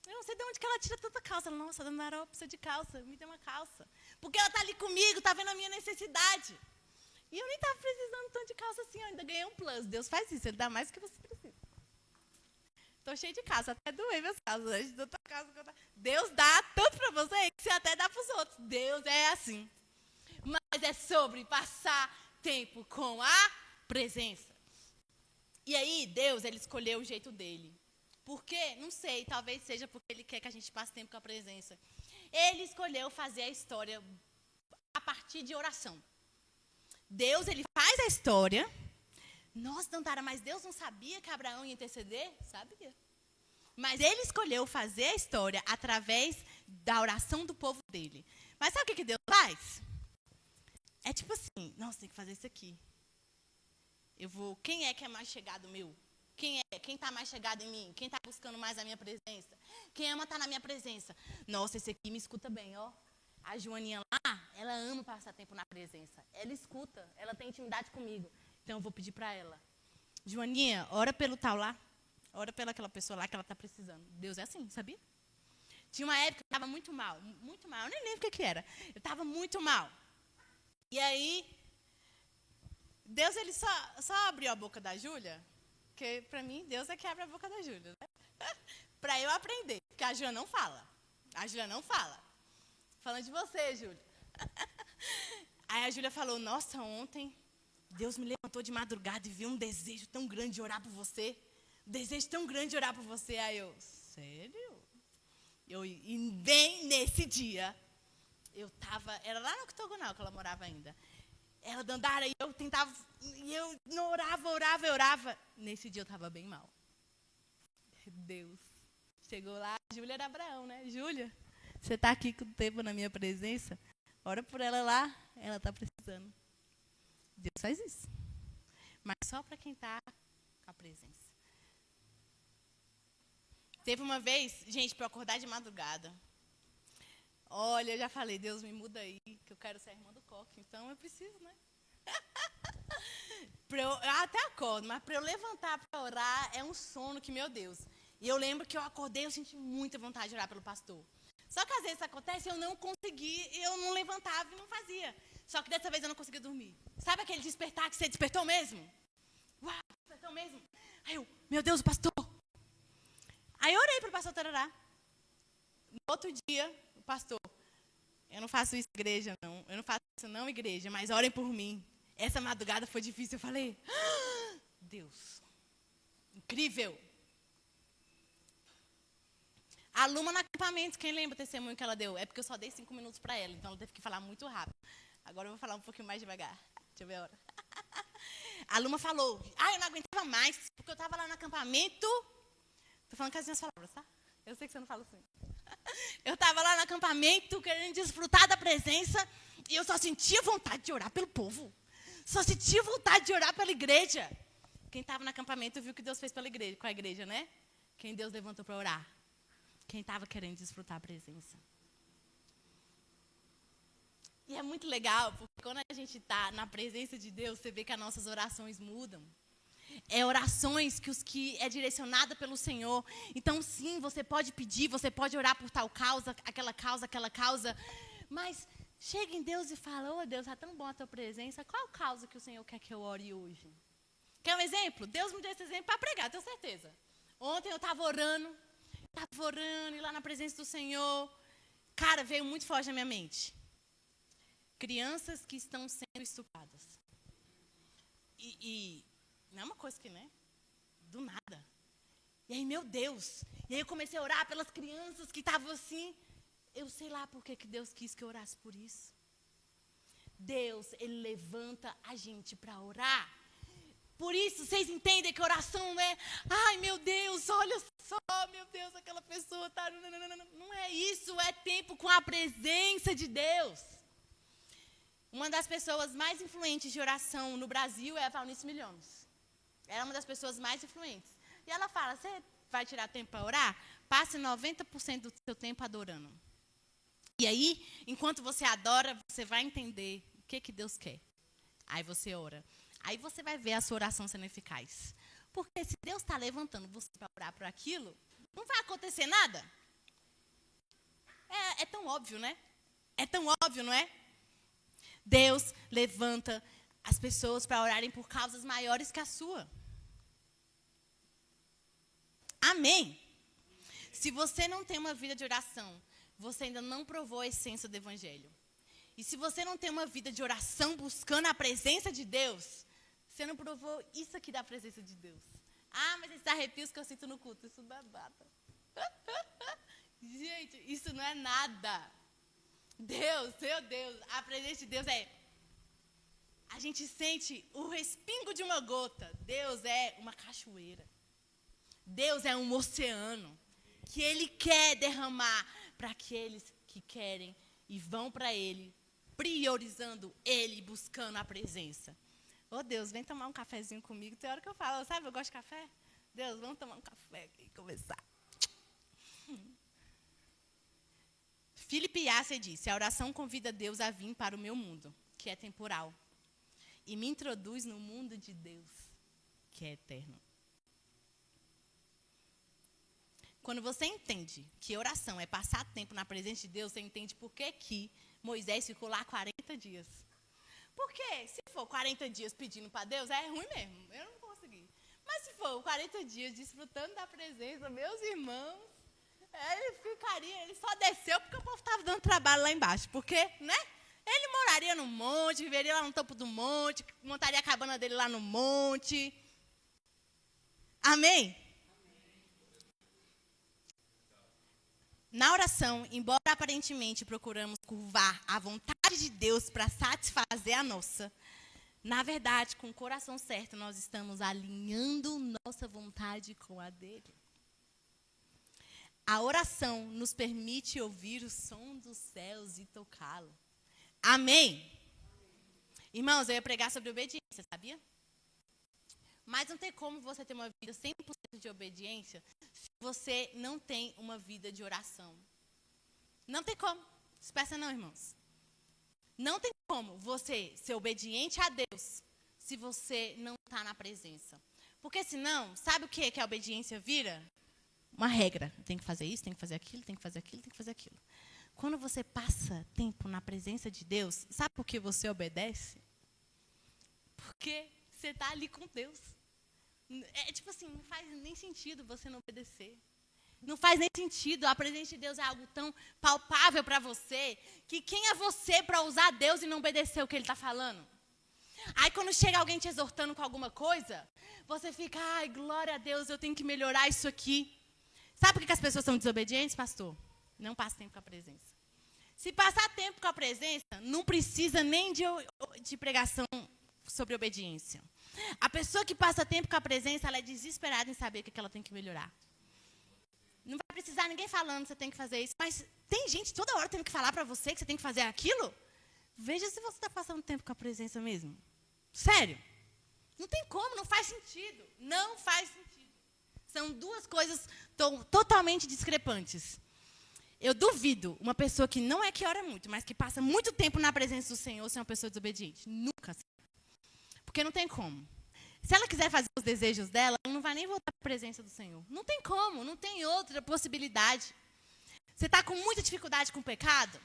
Eu não sei de onde que ela tira tanta calça. Ela, nossa, dona Nara precisa de calça, me dê uma calça. Porque ela está ali comigo, está vendo a minha necessidade. E eu nem estava precisando tanto de calça assim, eu ainda ganhei um plus. Deus faz isso, ele dá mais do que você precisa. Estou cheia de calça, até doei minhas calças. Deus dá tanto para você que você até dá para os outros. Deus é assim. Mas é sobre passar tempo com a presença. E aí, Deus, ele escolheu o jeito dele. Por quê? Não sei, talvez seja porque ele quer que a gente passe tempo com a presença. Ele escolheu fazer a história a partir de oração. Deus, ele faz a história. Nossa, Dandara, mas Deus não sabia que Abraão ia interceder? Sabia. Mas ele escolheu fazer a história através da oração do povo dele. Mas sabe o que Deus faz? É tipo assim, nossa, tem que fazer isso aqui. Quem é que é mais chegado meu? Quem está mais chegado em mim? Quem está buscando mais a minha presença? Quem ama estar na minha presença? Nossa, esse aqui me escuta bem, ó. A Joaninha lá, ela ama passar tempo na presença. Ela escuta, ela tem intimidade comigo. Então eu vou pedir para ela. Joaninha, ora pelo tal lá. Ora pelaquela pessoa lá que ela está precisando. Deus é assim, sabia? Tinha uma época que eu estava muito mal. Muito mal, eu nem lembro o que era. Eu estava muito mal. E aí, Deus ele só abriu a boca da Júlia. Porque, para mim, Deus é que abre a boca da Júlia. Né? Para eu aprender. Porque a Júlia não fala. A Júlia não fala. Falando de você, Júlia. Aí a Júlia falou, nossa, ontem Deus me levantou de madrugada e viu um desejo tão grande de orar por você. Um desejo tão grande de orar por você. Aí eu, sério? E bem nesse dia, eu estava, era lá no octogonal que ela morava ainda. Ela Dandara, e eu tentava, e eu não orava. Nesse dia eu estava bem mal. Deus. Chegou lá, a Júlia era Abraão, né? Júlia, você está aqui com o tempo na minha presença? Ora por ela lá, ela está precisando. Deus faz isso. Mas só para quem está com a presença. Teve uma vez, gente, para eu acordar de madrugada. Olha, eu já falei, Deus me muda aí, que eu quero ser a irmã do coque. Então eu preciso, né? Eu até acordo, mas para eu levantar para orar é um sono que, meu Deus. E eu lembro que eu acordei, eu senti muita vontade de orar pelo pastor. Só que às vezes acontece, eu não consegui, eu não levantava e não fazia. Só que dessa vez eu não conseguia dormir. Sabe aquele despertar que você despertou mesmo? Uau, despertou mesmo. Aí eu, meu Deus, o pastor. Aí eu orei para o pastor Tarará. No outro dia, o pastor, eu não faço isso igreja não, eu não faço isso não igreja, mas orem por mim. Essa madrugada foi difícil, eu falei, Deus, incrível. A Luma no acampamento, quem lembra o testemunho que ela deu? É porque eu só dei 5 minutos para ela, então ela teve que falar muito rápido. Agora eu vou falar um pouquinho mais devagar. Deixa eu ver a hora. A Luma falou, eu não aguentava mais, porque eu estava lá no acampamento. Estou falando com as minhas palavras, tá? Eu sei que você não fala assim. Eu estava lá no acampamento, querendo desfrutar da presença, e eu só sentia vontade de orar pelo povo. Só sentia vontade de orar pela igreja. Quem estava no acampamento viu o que Deus fez pela igreja, com a igreja, né? Quem Deus levantou para orar. Quem estava querendo desfrutar a presença. E é muito legal, porque quando a gente está na presença de Deus, você vê que as nossas orações mudam. É orações que é direcionada pelo Senhor. Então, sim, você pode pedir, você pode orar por tal causa, aquela causa. Mas chega em Deus e fala, Deus, é tão bom a tua presença. Qual causa que o Senhor quer que eu ore hoje? Quer um exemplo? Deus me deu esse exemplo para pregar, tenho certeza. Ontem eu estava orando, e lá na presença do Senhor. Cara, veio muito forte na minha mente. Crianças que estão sendo estupradas. E não é uma coisa que, né? Do nada. E aí, meu Deus. E aí eu comecei a orar pelas crianças que estavam assim. Eu sei lá por que Deus quis que eu orasse por isso. Deus, Ele levanta a gente para orar. Por isso, vocês entendem que oração não é, ai meu Deus, olha só, meu Deus, aquela pessoa tá. Não é isso, é tempo com a presença de Deus. Uma das pessoas mais influentes de oração no Brasil é a Valnice Milhomes. Ela é uma das pessoas mais influentes. E ela fala, você vai tirar tempo para orar? Passe 90% do seu tempo adorando. E aí, enquanto você adora, você vai entender o que Deus quer. Aí você ora. Aí você vai ver a sua oração sendo eficaz. Porque se Deus está levantando você para orar por aquilo, não vai acontecer nada. É tão óbvio, né? É tão óbvio, não é? Deus levanta as pessoas para orarem por causas maiores que a sua. Amém? Se você não tem uma vida de oração, você ainda não provou a essência do Evangelho. E se você não tem uma vida de oração buscando a presença de Deus, você não provou isso aqui da presença de Deus. Mas esses arrepios que eu sinto no culto, isso não é nada. Gente, isso não é nada. Deus, meu Deus, a presença de Deus é... A gente sente o respingo de uma gota. Deus é uma cachoeira. Deus é um oceano que Ele quer derramar para aqueles que querem e vão para Ele, priorizando Ele, buscando a presença. Deus, vem tomar um cafezinho comigo. Tem hora que eu falo, sabe, eu gosto de café. Deus, vamos tomar um café aqui e conversar. Philip Yancey disse: a oração convida Deus a vir para o meu mundo, que é temporal, e me introduz no mundo de Deus, que é eterno. Quando você entende que oração é passar tempo na presença de Deus, você entende por que Moisés ficou lá 40 dias. Porque se for 40 dias pedindo para Deus, é ruim mesmo, eu não vou conseguir. Mas se for 40 dias desfrutando da presença, meus irmãos, ele só desceu porque o povo estava dando trabalho lá embaixo. Porque, né? Ele moraria no monte, viveria lá no topo do monte, montaria a cabana dele lá no monte. Amém? Na oração, embora aparentemente procuramos curvar a vontade de Deus para satisfazer a nossa, na verdade, com o coração certo, nós estamos alinhando nossa vontade com a dele. A oração nos permite ouvir o som dos céus e tocá-lo. Amém? Irmãos, eu ia pregar sobre obediência, sabia? Mas não tem como você ter uma vida 100% de obediência se você não tem uma vida de oração. Não tem como. Espécie não, irmãos. Não tem como você ser obediente a Deus se você não está na presença. Porque senão, sabe o que a obediência vira? Uma regra. Tem que fazer isso, tem que fazer aquilo, tem que fazer aquilo, tem que fazer aquilo. Quando você passa tempo na presença de Deus, sabe por que você obedece? Porque você está ali com Deus. É tipo assim, não faz nem sentido você não obedecer. Não faz nem sentido. A presença de Deus é algo tão palpável para você, que quem é você para usar Deus e não obedecer o que Ele está falando? Aí quando chega alguém te exortando com alguma coisa, você fica, ai, glória a Deus, eu tenho que melhorar isso aqui. Sabe por que as pessoas são desobedientes, pastor? Não passa tempo com a presença. Se passar tempo com a presença, não precisa nem de pregação sobre obediência. A pessoa que passa tempo com a presença, ela é desesperada em saber o que ela tem que melhorar. Não vai precisar ninguém falando que você tem que fazer isso. Mas tem gente toda hora tendo que falar para você que você tem que fazer aquilo. Veja se você está passando tempo com a presença mesmo. Sério. Não tem como, não faz sentido. Não faz sentido. São duas coisas totalmente discrepantes. Eu duvido uma pessoa que não é que ora muito, mas que passa muito tempo na presença do Senhor ser uma pessoa desobediente. Nunca. Porque não tem como. Se ela quiser fazer os desejos dela, ela não vai nem voltar para a presença do Senhor. Não tem como, não tem outra possibilidade. Você está com muita dificuldade com o pecado?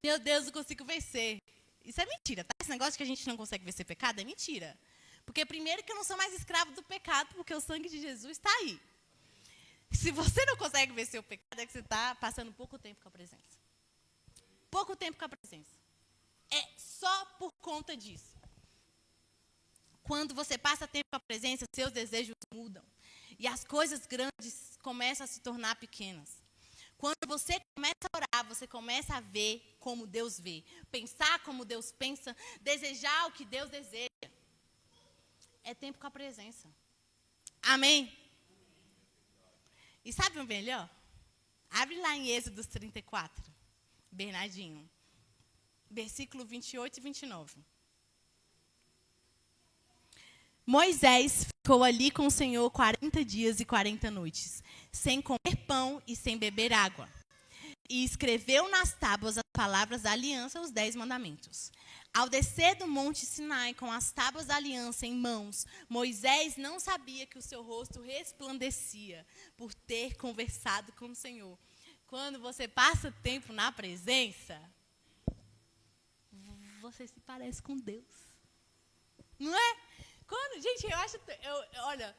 Meu Deus, não consigo vencer. Isso é mentira, tá? Esse negócio de que a gente não consegue vencer pecado é mentira. Porque primeiro que eu não sou mais escravo do pecado, porque o sangue de Jesus está aí. Se você não consegue vencer o pecado, é que você está passando pouco tempo com a presença. Pouco tempo com a presença. É só por conta disso. Quando você passa tempo com a presença, seus desejos mudam. E as coisas grandes começam a se tornar pequenas. Quando você começa a orar, você começa a ver como Deus vê. Pensar como Deus pensa. Desejar o que Deus deseja. É tempo com a presença. Amém? E sabe o melhor? Abre lá em Êxodo 34. Bernardinho. Versículo 28 e 29. Moisés ficou ali com o Senhor 40 dias e 40 noites, sem comer pão e sem beber água. E escreveu nas tábuas as palavras da aliança, os 10 mandamentos. Ao descer do monte Sinai com as tábuas da aliança em mãos, Moisés não sabia que o seu rosto resplandecia por ter conversado com o Senhor. Quando você passa tempo na presença, você se parece com Deus. Não é? Gente, eu acho... olha,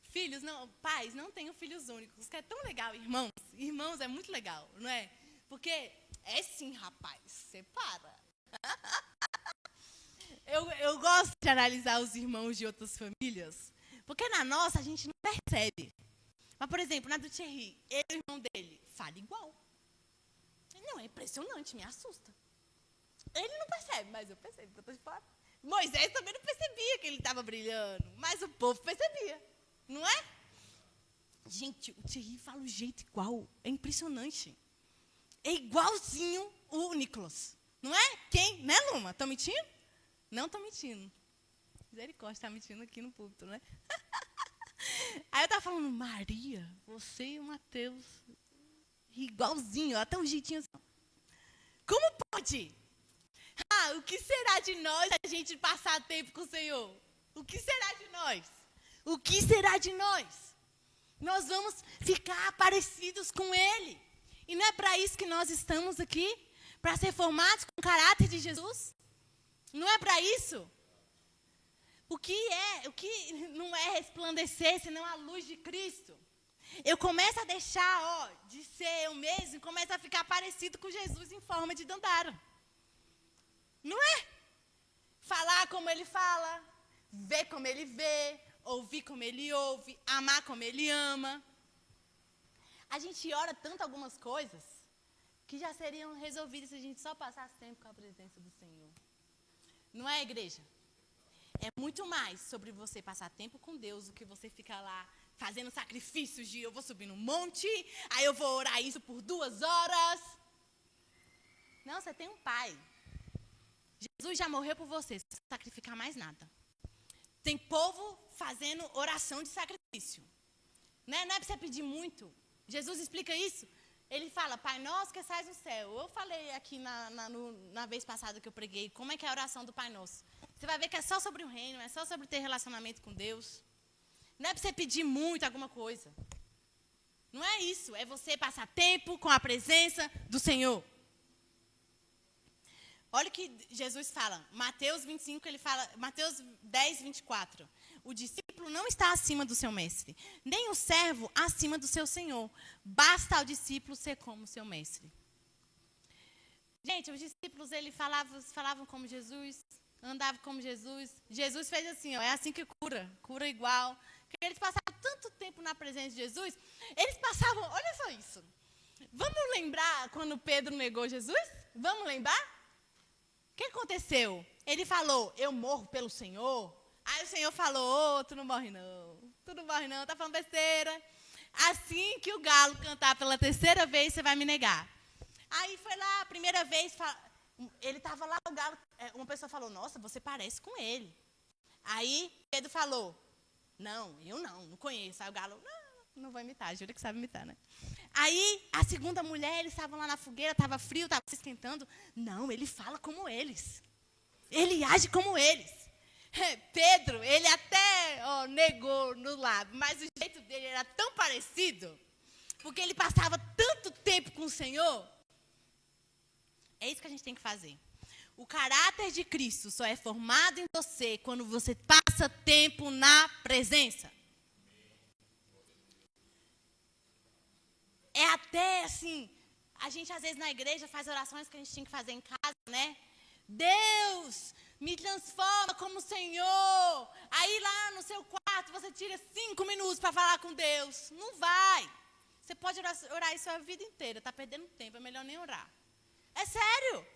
filhos, não, pais, não tenham filhos únicos, que é tão legal, irmãos. Irmãos é muito legal, não é? Porque é sim, rapaz, separa. Eu gosto de analisar os irmãos de outras famílias, porque na nossa a gente não percebe. Mas, por exemplo, na do Thierry, ele e o irmão dele fala igual. Não, é impressionante, me assusta. Ele não percebe, mas eu percebo, porque eu estou de fora. Moisés também não percebia que ele estava brilhando, mas o povo percebia, não é? Gente, o Thierry fala o jeito igual, é impressionante. É igualzinho o Nicolas, não é? Quem? Né, Luma? Estão mentindo? Não estão mentindo. Misericórdia, está mentindo aqui no púlpito, né? Aí eu estava falando, Maria, você e o Mateus, igualzinho, até um jeitinho assim. Como pode? O que será de nós a gente passar tempo com o Senhor? O que será de nós? O que será de nós? Nós vamos ficar parecidos com Ele. E não é para isso que nós estamos aqui? Para ser formados com o caráter de Jesus? Não é para isso? O que não é resplandecer, senão a luz de Cristo? Eu começo a deixar, de ser eu mesmo, e começo a ficar parecido com Jesus em forma de Dandara. Não é? Falar como Ele fala, ver como Ele vê, ouvir como Ele ouve, amar como Ele ama. A gente ora tanto algumas coisas que já seriam resolvidas se a gente só passasse tempo com a presença do Senhor. Não é, igreja? É muito mais sobre você passar tempo com Deus do que você ficar lá fazendo sacrifícios de eu vou subir no monte, aí eu vou orar isso por 2 horas. Não, você tem um pai. Jesus já morreu por você, você não precisa sacrificar mais nada. Tem povo fazendo oração de sacrifício. Não é para você pedir muito. Jesus explica isso. Ele fala, Pai nosso que estás no céu. Eu falei aqui na vez passada que eu preguei, como é que é a oração do Pai Nosso. Você vai ver que é só sobre o reino, é só sobre ter relacionamento com Deus. Não é para você pedir muito alguma coisa. Não é isso, é você passar tempo com a presença do Senhor. Olha o que Jesus fala, Mateus 25, ele fala, Mateus 10, 24. O discípulo não está acima do seu mestre, nem o servo acima do seu senhor. Basta ao discípulo ser como seu mestre. Gente, os discípulos, eles falavam como Jesus, andavam como Jesus. Jesus fez assim, é assim que cura igual. Porque eles passavam tanto tempo na presença de Jesus, eles passavam, olha só isso. Vamos lembrar quando Pedro negou Jesus? Vamos lembrar? O que aconteceu? Ele falou, eu morro pelo Senhor. Aí o Senhor falou, tu não morre não, tá falando besteira. Assim que o galo cantar pela 3ª vez, você vai me negar. Aí foi lá, a primeira vez, ele estava lá, o galo, uma pessoa falou, nossa, você parece com ele. Aí Pedro falou, não, eu não conheço. Aí o galo, não vou imitar, jura que sabe imitar, né? Aí a segunda mulher, eles estavam lá na fogueira, estava frio, estava se esquentando. Não, ele fala como eles. Ele age como eles. Pedro, ele até negou no lábio, mas o jeito dele era tão parecido, porque ele passava tanto tempo com o Senhor. É isso que a gente tem que fazer. O caráter de Cristo só é formado em você quando você passa tempo na presença. É até assim, a gente às vezes na igreja faz orações que a gente tinha que fazer em casa, né? Deus, me transforma como o Senhor. Aí lá no seu quarto você tira 5 minutos para falar com Deus. Não vai. Você pode orar isso a vida inteira, está perdendo tempo, é melhor nem orar. É sério.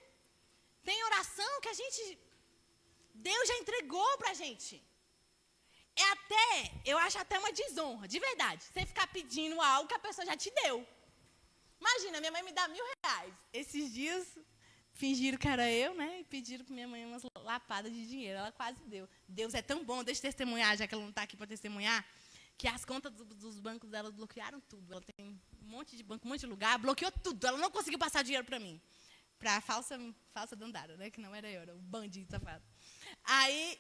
Tem oração que Deus já entregou para a gente. Eu acho até uma desonra, de verdade. Você ficar pedindo algo que a pessoa já te deu. Imagina, minha mãe me dá R$1.000. Esses dias, fingiram que era eu, né? E pediram para minha mãe umas lapadas de dinheiro. Ela quase deu. Deus é tão bom, deixa eu testemunhar, já que ela não está aqui para testemunhar, que as contas dos bancos dela bloquearam tudo. Ela tem um monte de banco, um monte de lugar, bloqueou tudo. Ela não conseguiu passar dinheiro para mim. Para a falsa Dandara, né? Que não era eu, era o bandido safado. Aí,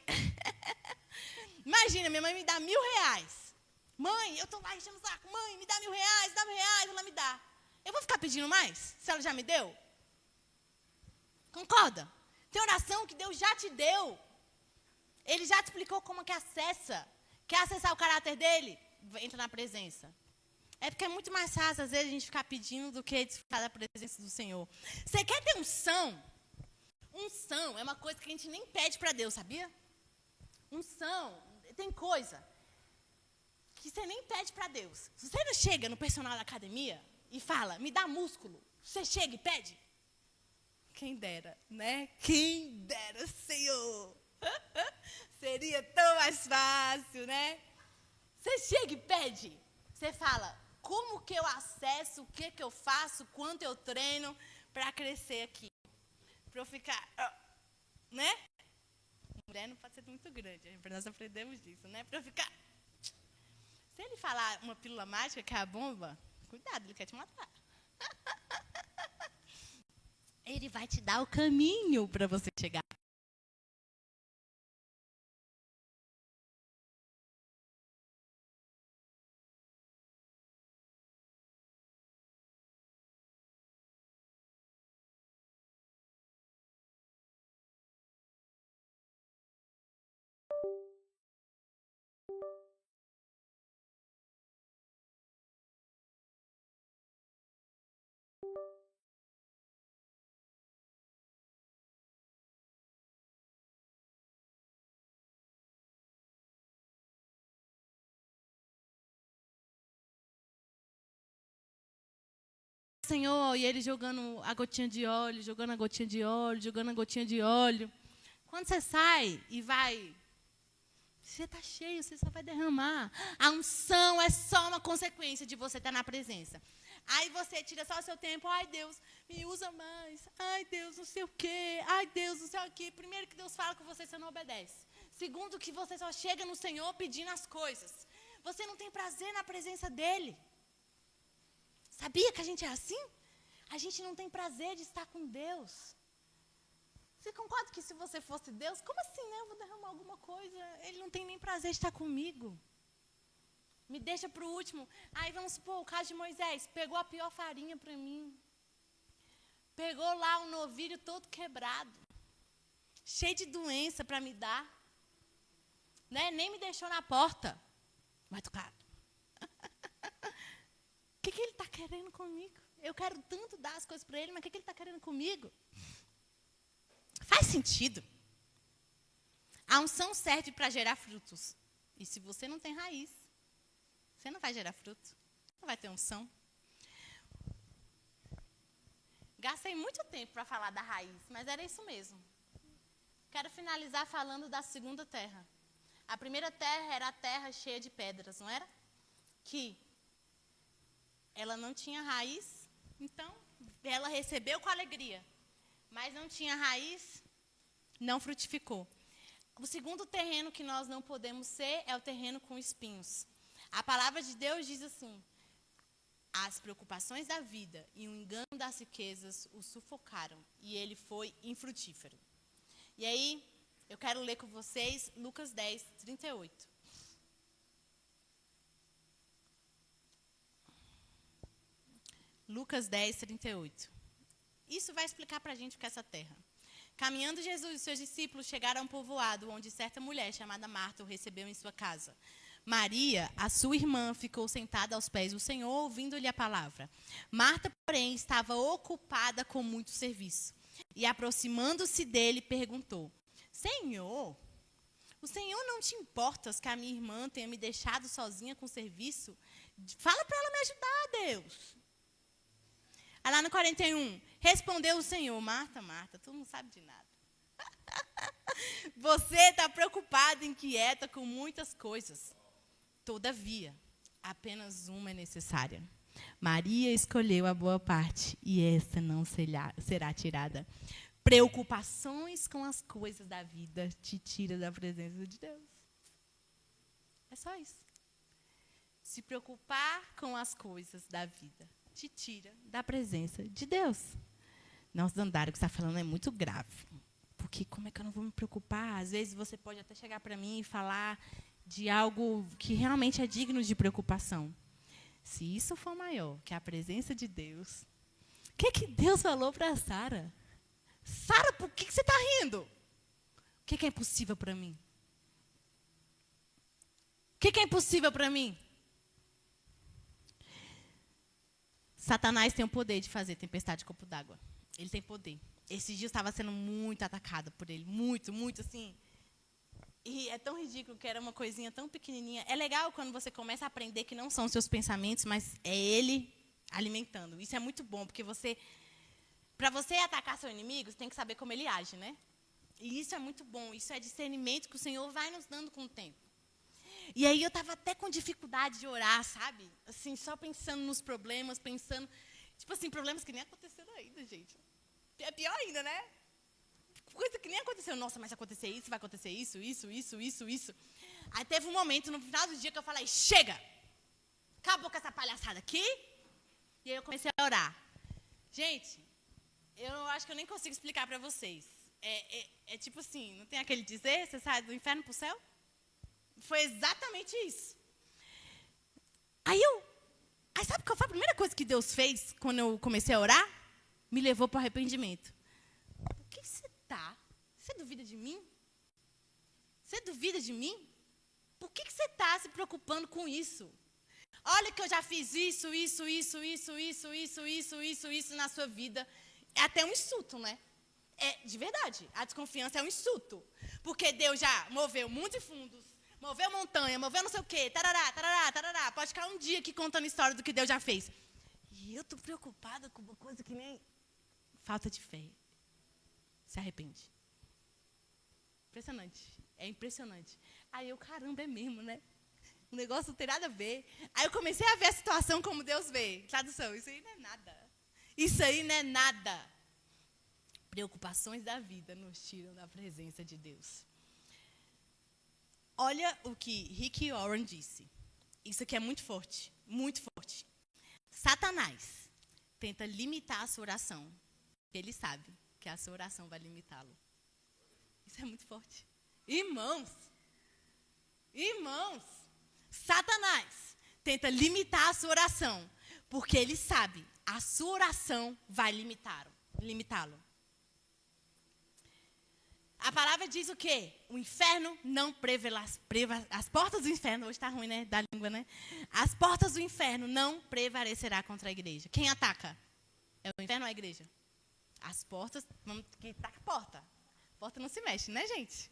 imagina, minha mãe me dá R$1.000. Mãe, eu estou lá enchendo o saco. Mãe, me dá R$1.000, dá R$1.000, ela me dá. Eu vou ficar pedindo mais? Se ela já me deu? Concorda? Tem oração que Deus já te deu. Ele já te explicou como que acessa. Quer acessar o caráter dele? Entra na presença. É porque é muito mais fácil, às vezes, a gente ficar pedindo do que desfrutar da presença do Senhor. Você quer ter unção? Unção é uma coisa que a gente nem pede para Deus, sabia? Unção, tem coisa que você nem pede para Deus. Se você não chega no personal da academia e fala, me dá músculo, você chega e pede? Quem dera, né? Quem dera, Senhor. Seria tão mais fácil, né? Você chega e pede. Você fala, como que eu acesso, o que eu faço, quanto eu treino para crescer aqui? Para eu ficar, né? Mulher não pode ser muito grande, nós aprendemos disso, né? Para eu ficar... Se ele falar uma pílula mágica, que é a bomba, cuidado, ele quer te matar. Ele vai te dar o caminho para você chegar. Senhor, e ele jogando a gotinha de óleo, jogando a gotinha de óleo, jogando a gotinha de óleo. Quando você sai e vai, você está cheio, você só vai derramar. A unção é só uma consequência de você estar na presença. Aí você tira só o seu tempo, ai Deus, me usa mais, ai Deus, não sei o quê, ai Deus, não sei o quê. Primeiro que Deus fala com você, você não obedece. Segundo que você só chega no Senhor pedindo as coisas. Você não tem prazer na presença dEle. Sabia que a gente é assim? A gente não tem prazer de estar com Deus. Você concorda que se você fosse Deus, como assim, né? Eu vou derramar alguma coisa, Ele não tem nem prazer de estar comigo. Me deixa para o último. Aí vamos supor, o caso de Moisés, pegou a pior farinha para mim. Pegou lá um novilho todo quebrado, cheio de doença para me dar. Né? Nem me deixou na porta. Mas, cara, o que ele está querendo comigo? Eu quero tanto dar as coisas para ele, mas o que ele está querendo comigo? Faz sentido. A unção serve para gerar frutos. E se você não tem raiz, você não vai gerar fruto. Não vai ter unção. Gastei muito tempo para falar da raiz, mas era isso mesmo. Quero finalizar falando da segunda terra. A primeira terra era a terra cheia de pedras, não era? Que ela não tinha raiz, então ela recebeu com alegria, mas não tinha raiz, não frutificou. O segundo terreno que nós não podemos ser é o terreno com espinhos. A palavra de Deus diz assim: as preocupações da vida e o engano das riquezas o sufocaram, e ele foi infrutífero. E aí, eu quero ler com vocês Lucas 10, 38. Lucas 10, 38. Isso vai explicar para a gente o que é essa terra. Caminhando Jesus e seus discípulos chegaram a um povoado, onde certa mulher chamada Marta o recebeu em sua casa. Maria, a sua irmã, ficou sentada aos pés do Senhor, ouvindo-lhe a palavra. Marta, porém, estava ocupada com muito serviço. E, aproximando-se dele, perguntou: Senhor, o Senhor não te importas que a minha irmã tenha me deixado sozinha com o serviço? Fala para ela me ajudar, Deus. Aí lá no 41, respondeu o Senhor: Marta, Marta, tu não sabe de nada. Você está preocupada, inquieta com muitas coisas. Todavia, apenas uma é necessária. Maria escolheu a boa parte, e essa não será tirada. Preocupações com as coisas da vida te tira da presença de Deus. É só isso. Se preocupar com as coisas da vida te tira da presença de Deus. Nossa, Dandara, o que você está falando é muito grave. Porque como é que eu não vou me preocupar? Às vezes você pode até chegar para mim e falar de algo que realmente é digno de preocupação. Se isso for maior que a presença de Deus, o que Deus falou para Sara? Sara, por que você está rindo? O que é impossível para mim? O que é impossível para mim? Satanás tem o poder de fazer tempestade de copo d'água. Ele tem poder. Esse dia eu estava sendo muito atacada por ele. Muito, muito, assim. E é tão ridículo que era uma coisinha tão pequenininha. É legal quando você começa a aprender que não são os seus pensamentos, mas é ele alimentando. Isso é muito bom, porque para você atacar seu inimigo, você tem que saber como ele age, né? E isso é muito bom. Isso é discernimento que o Senhor vai nos dando com o tempo. E aí eu estava até com dificuldade de orar, sabe? Assim, só pensando nos problemas, pensando... Tipo assim, problemas que nem aconteceram ainda, gente. É pior ainda, né? Coisa que nem aconteceu. Nossa, mas se acontecer isso, vai acontecer isso. Aí teve um momento, no final do dia, que eu falei: chega! Acabou com essa palhaçada aqui. E aí eu comecei a orar. Gente, eu acho que eu nem consigo explicar para vocês. É tipo assim, não tem aquele dizer, você sai do inferno para o céu? Foi exatamente isso. Aí sabe qual foi a primeira coisa que Deus fez quando eu comecei a orar? Me levou para o arrependimento. Por que você tá? Você duvida de mim? Você duvida de mim? Por que você está se preocupando com isso? Olha que eu já fiz isso na sua vida. É até um insulto, né? É de verdade. A desconfiança é um insulto. Porque Deus já moveu mundos e fundos, moveu montanha, moveu não sei o quê, tarará, tarará, tarará. Pode ficar um dia aqui contando história do que Deus já fez. E eu estou preocupada com uma coisa que nem falta de fé. Se arrepende. Impressionante. É impressionante. Aí eu, caramba, é mesmo, né? O negócio não tem nada a ver. Aí eu comecei a ver a situação como Deus vê. Tradução, isso aí não é nada. Isso aí não é nada. Preocupações da vida nos tiram da presença de Deus. Olha o que Rick Warren disse. Isso aqui é muito forte. Muito forte. Satanás tenta limitar a sua oração. Ele sabe que a sua oração vai limitá-lo. Isso é muito forte. Irmãos, Satanás tenta limitar a sua oração, porque ele sabe a sua oração vai limitá-lo. A palavra diz o quê? O inferno não as portas do inferno, hoje está ruim, né, da língua, né? As portas do inferno não prevalecerá contra a igreja. Quem ataca? É o inferno ou a igreja? As portas, que taca a porta. A porta não se mexe, né, gente?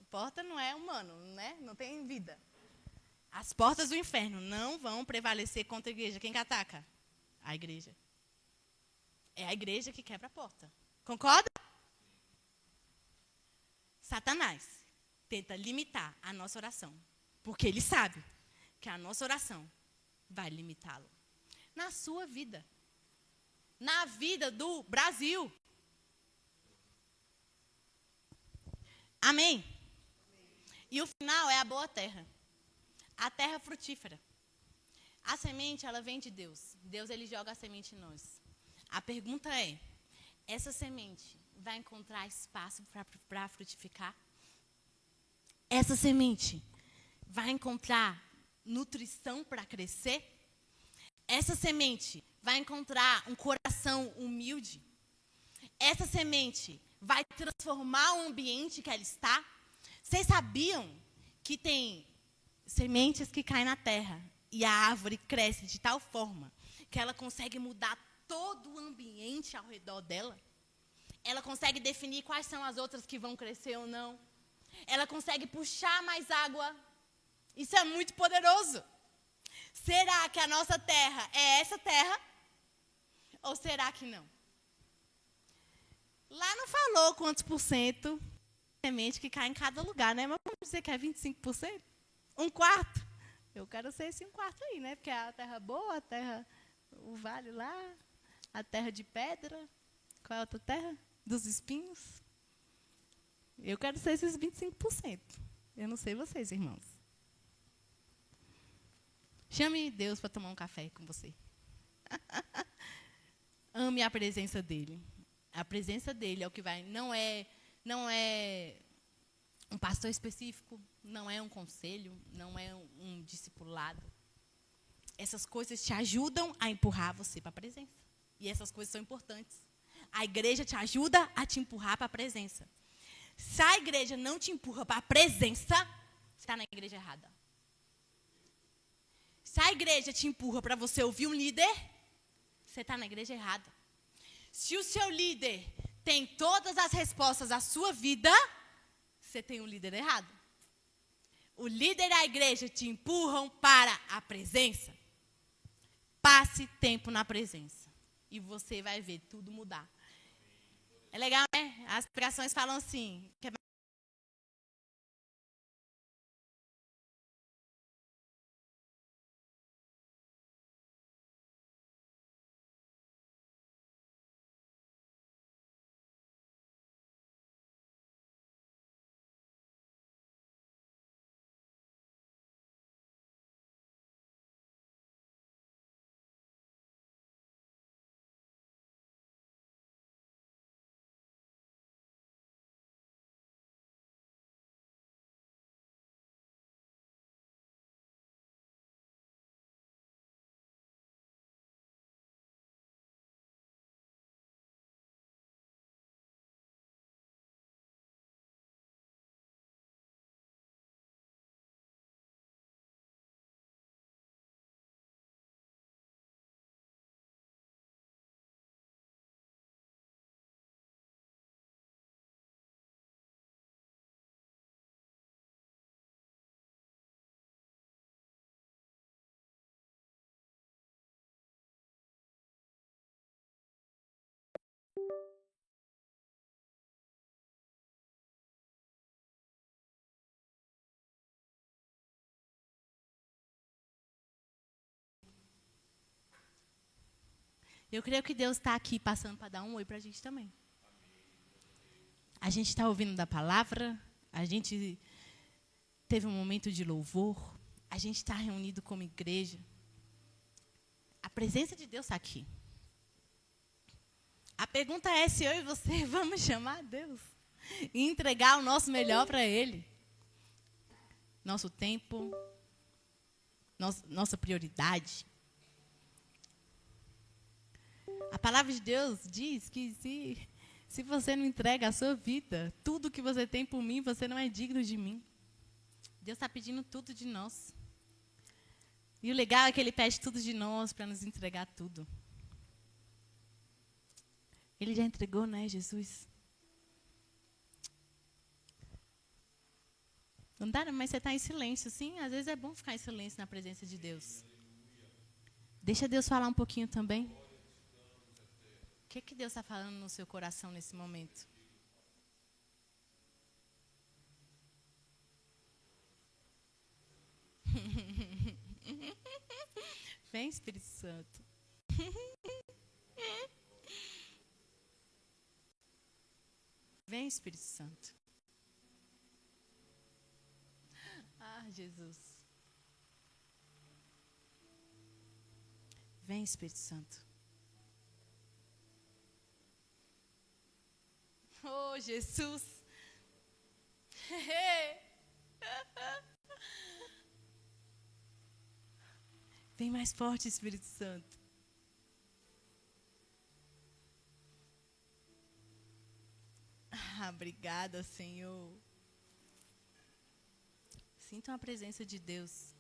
Porta não é humano, né? Não tem vida. As portas do inferno não vão prevalecer contra a igreja. Quem que ataca? A igreja. É a igreja que quebra a porta. Concorda? Satanás tenta limitar a nossa oração, porque ele sabe que a nossa oração vai limitá-lo. Na sua vida. Na vida do Brasil. Amém? E o final é a boa terra. A terra frutífera. A semente, ela vem de Deus. Deus, ele joga a semente em nós. A pergunta é, essa semente vai encontrar espaço para frutificar? Essa semente vai encontrar nutrição para crescer? Essa semente vai encontrar um coração humilde? Essa semente vai transformar o ambiente que ela está? Vocês sabiam que tem sementes que caem na terra e a árvore cresce de tal forma que ela consegue mudar todo o ambiente ao redor dela? Ela consegue definir quais são as outras que vão crescer ou não. Ela consegue puxar mais água. Isso é muito poderoso. Será que a nossa terra é essa terra? Ou será que não? Lá não falou quantos por cento de semente que cai em cada lugar, né? Mas vamos dizer que é 25%? Um quarto? Eu quero ser esse um quarto aí, né? Porque é a terra boa, a terra, o vale lá, a terra de pedra. Qual é a outra terra? Dos espinhos. Eu quero ser esses 25%. Eu não sei vocês, irmãos. Chame Deus para tomar um café com você. Ame a presença dele. A presença dele é o que vai. Não é um pastor específico, não é um conselho, não é um discipulado. Essas coisas te ajudam a empurrar você para a presença. E essas coisas são importantes. A igreja te ajuda a te empurrar para a presença. Se a igreja não te empurra para a presença, você está na igreja errada. Se a igreja te empurra para você ouvir um líder, você está na igreja errada. Se o seu líder tem todas as respostas à sua vida, você tem um líder errado. O líder da igreja te empurram para a presença. Passe tempo na presença. E você vai ver tudo mudar. É legal, né? As pregações falam assim, que é Eu creio que Deus está aqui passando para dar um oi para a gente também. A gente está ouvindo da palavra, a gente teve um momento de louvor, a gente está reunido como igreja. A presença de Deus está aqui. A pergunta é se eu e você vamos chamar Deus e entregar o nosso melhor para Ele. Nosso tempo, nossa prioridade. A palavra de Deus diz que se você não entrega a sua vida, tudo que você tem por mim, você não é digno de mim. Deus está pedindo tudo de nós. E o legal é que Ele pede tudo de nós para nos entregar tudo. Ele já entregou, né, Jesus? Não dá, mas você está em silêncio, sim? Às vezes é bom ficar em silêncio na presença de Deus. Deixa Deus falar um pouquinho também. O que Deus está falando no seu coração nesse momento? Vem, Espírito Santo. Vem, Espírito Santo. Ah, Jesus. Vem, Espírito Santo. Oh, Jesus. Vem mais forte, Espírito Santo. Ah, obrigada, Senhor. Sintam a presença de Deus.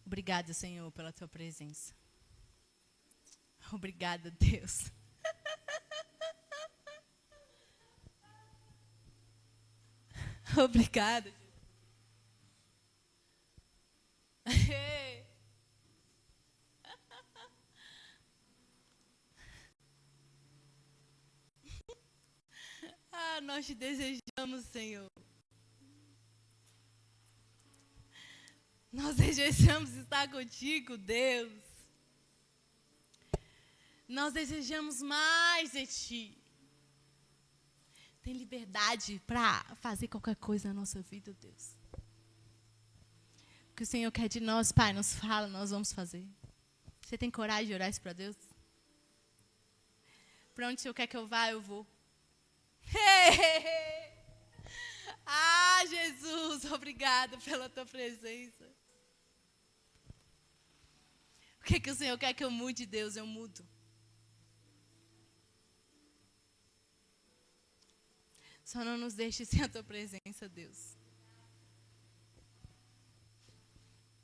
Obrigada, Senhor, pela tua presença. Obrigada, Deus. Obrigada. Ah, nós te desejamos, Senhor. Nós desejamos estar contigo, Deus. Nós desejamos mais de Ti. Tem liberdade para fazer qualquer coisa na nossa vida, Deus. O que o Senhor quer de nós, Pai, nos fala, nós vamos fazer. Você tem coragem de orar isso para Deus? Para onde o Senhor quer que eu vá, eu vou. Ah, Jesus, obrigada pela tua presença. O que o Senhor quer que eu mude, Deus, eu mudo. Só não nos deixe sem a tua presença, Deus.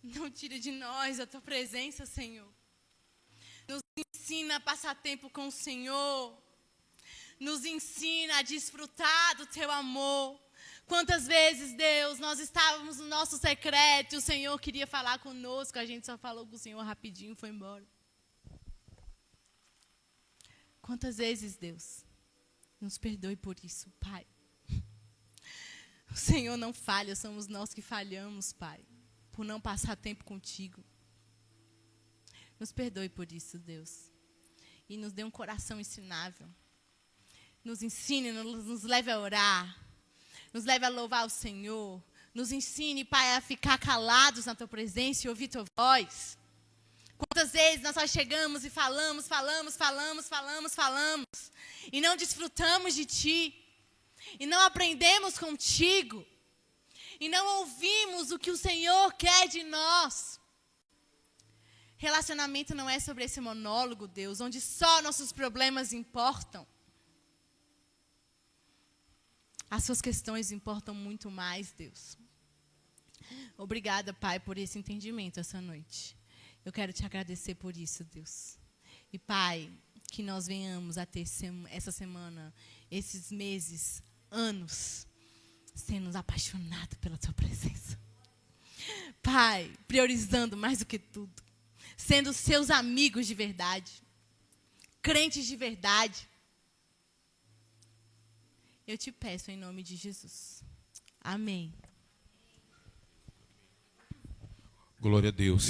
Não tire de nós a tua presença, Senhor. Nos ensina a passar tempo com o Senhor. Nos ensina a desfrutar do teu amor. Quantas vezes, Deus, nós estávamos no nosso secreto e o Senhor queria falar conosco, a gente só falou com o Senhor rapidinho e foi embora. Quantas vezes, Deus, nos perdoe por isso, Pai. O Senhor não falha, somos nós que falhamos, Pai, por não passar tempo contigo. Nos perdoe por isso, Deus. E nos dê um coração ensinável. Nos ensine, nos leve a orar. Nos leve a louvar o Senhor. Nos ensine, Pai, a ficar calados na tua presença e ouvir tua voz. Quantas vezes nós só chegamos e falamos. E não desfrutamos de Ti. E não aprendemos contigo. E não ouvimos o que o Senhor quer de nós. Relacionamento não é sobre esse monólogo, Deus, onde só nossos problemas importam. As suas questões importam muito mais, Deus. Obrigada, Pai, por esse entendimento essa noite. Eu quero te agradecer por isso, Deus. E, Pai, que nós venhamos a ter essa semana, esses meses, anos, sendo apaixonados pela tua presença. Pai, priorizando mais do que tudo. Sendo seus amigos de verdade. Crentes de verdade. Eu te peço em nome de Jesus. Amém. Glória a Deus.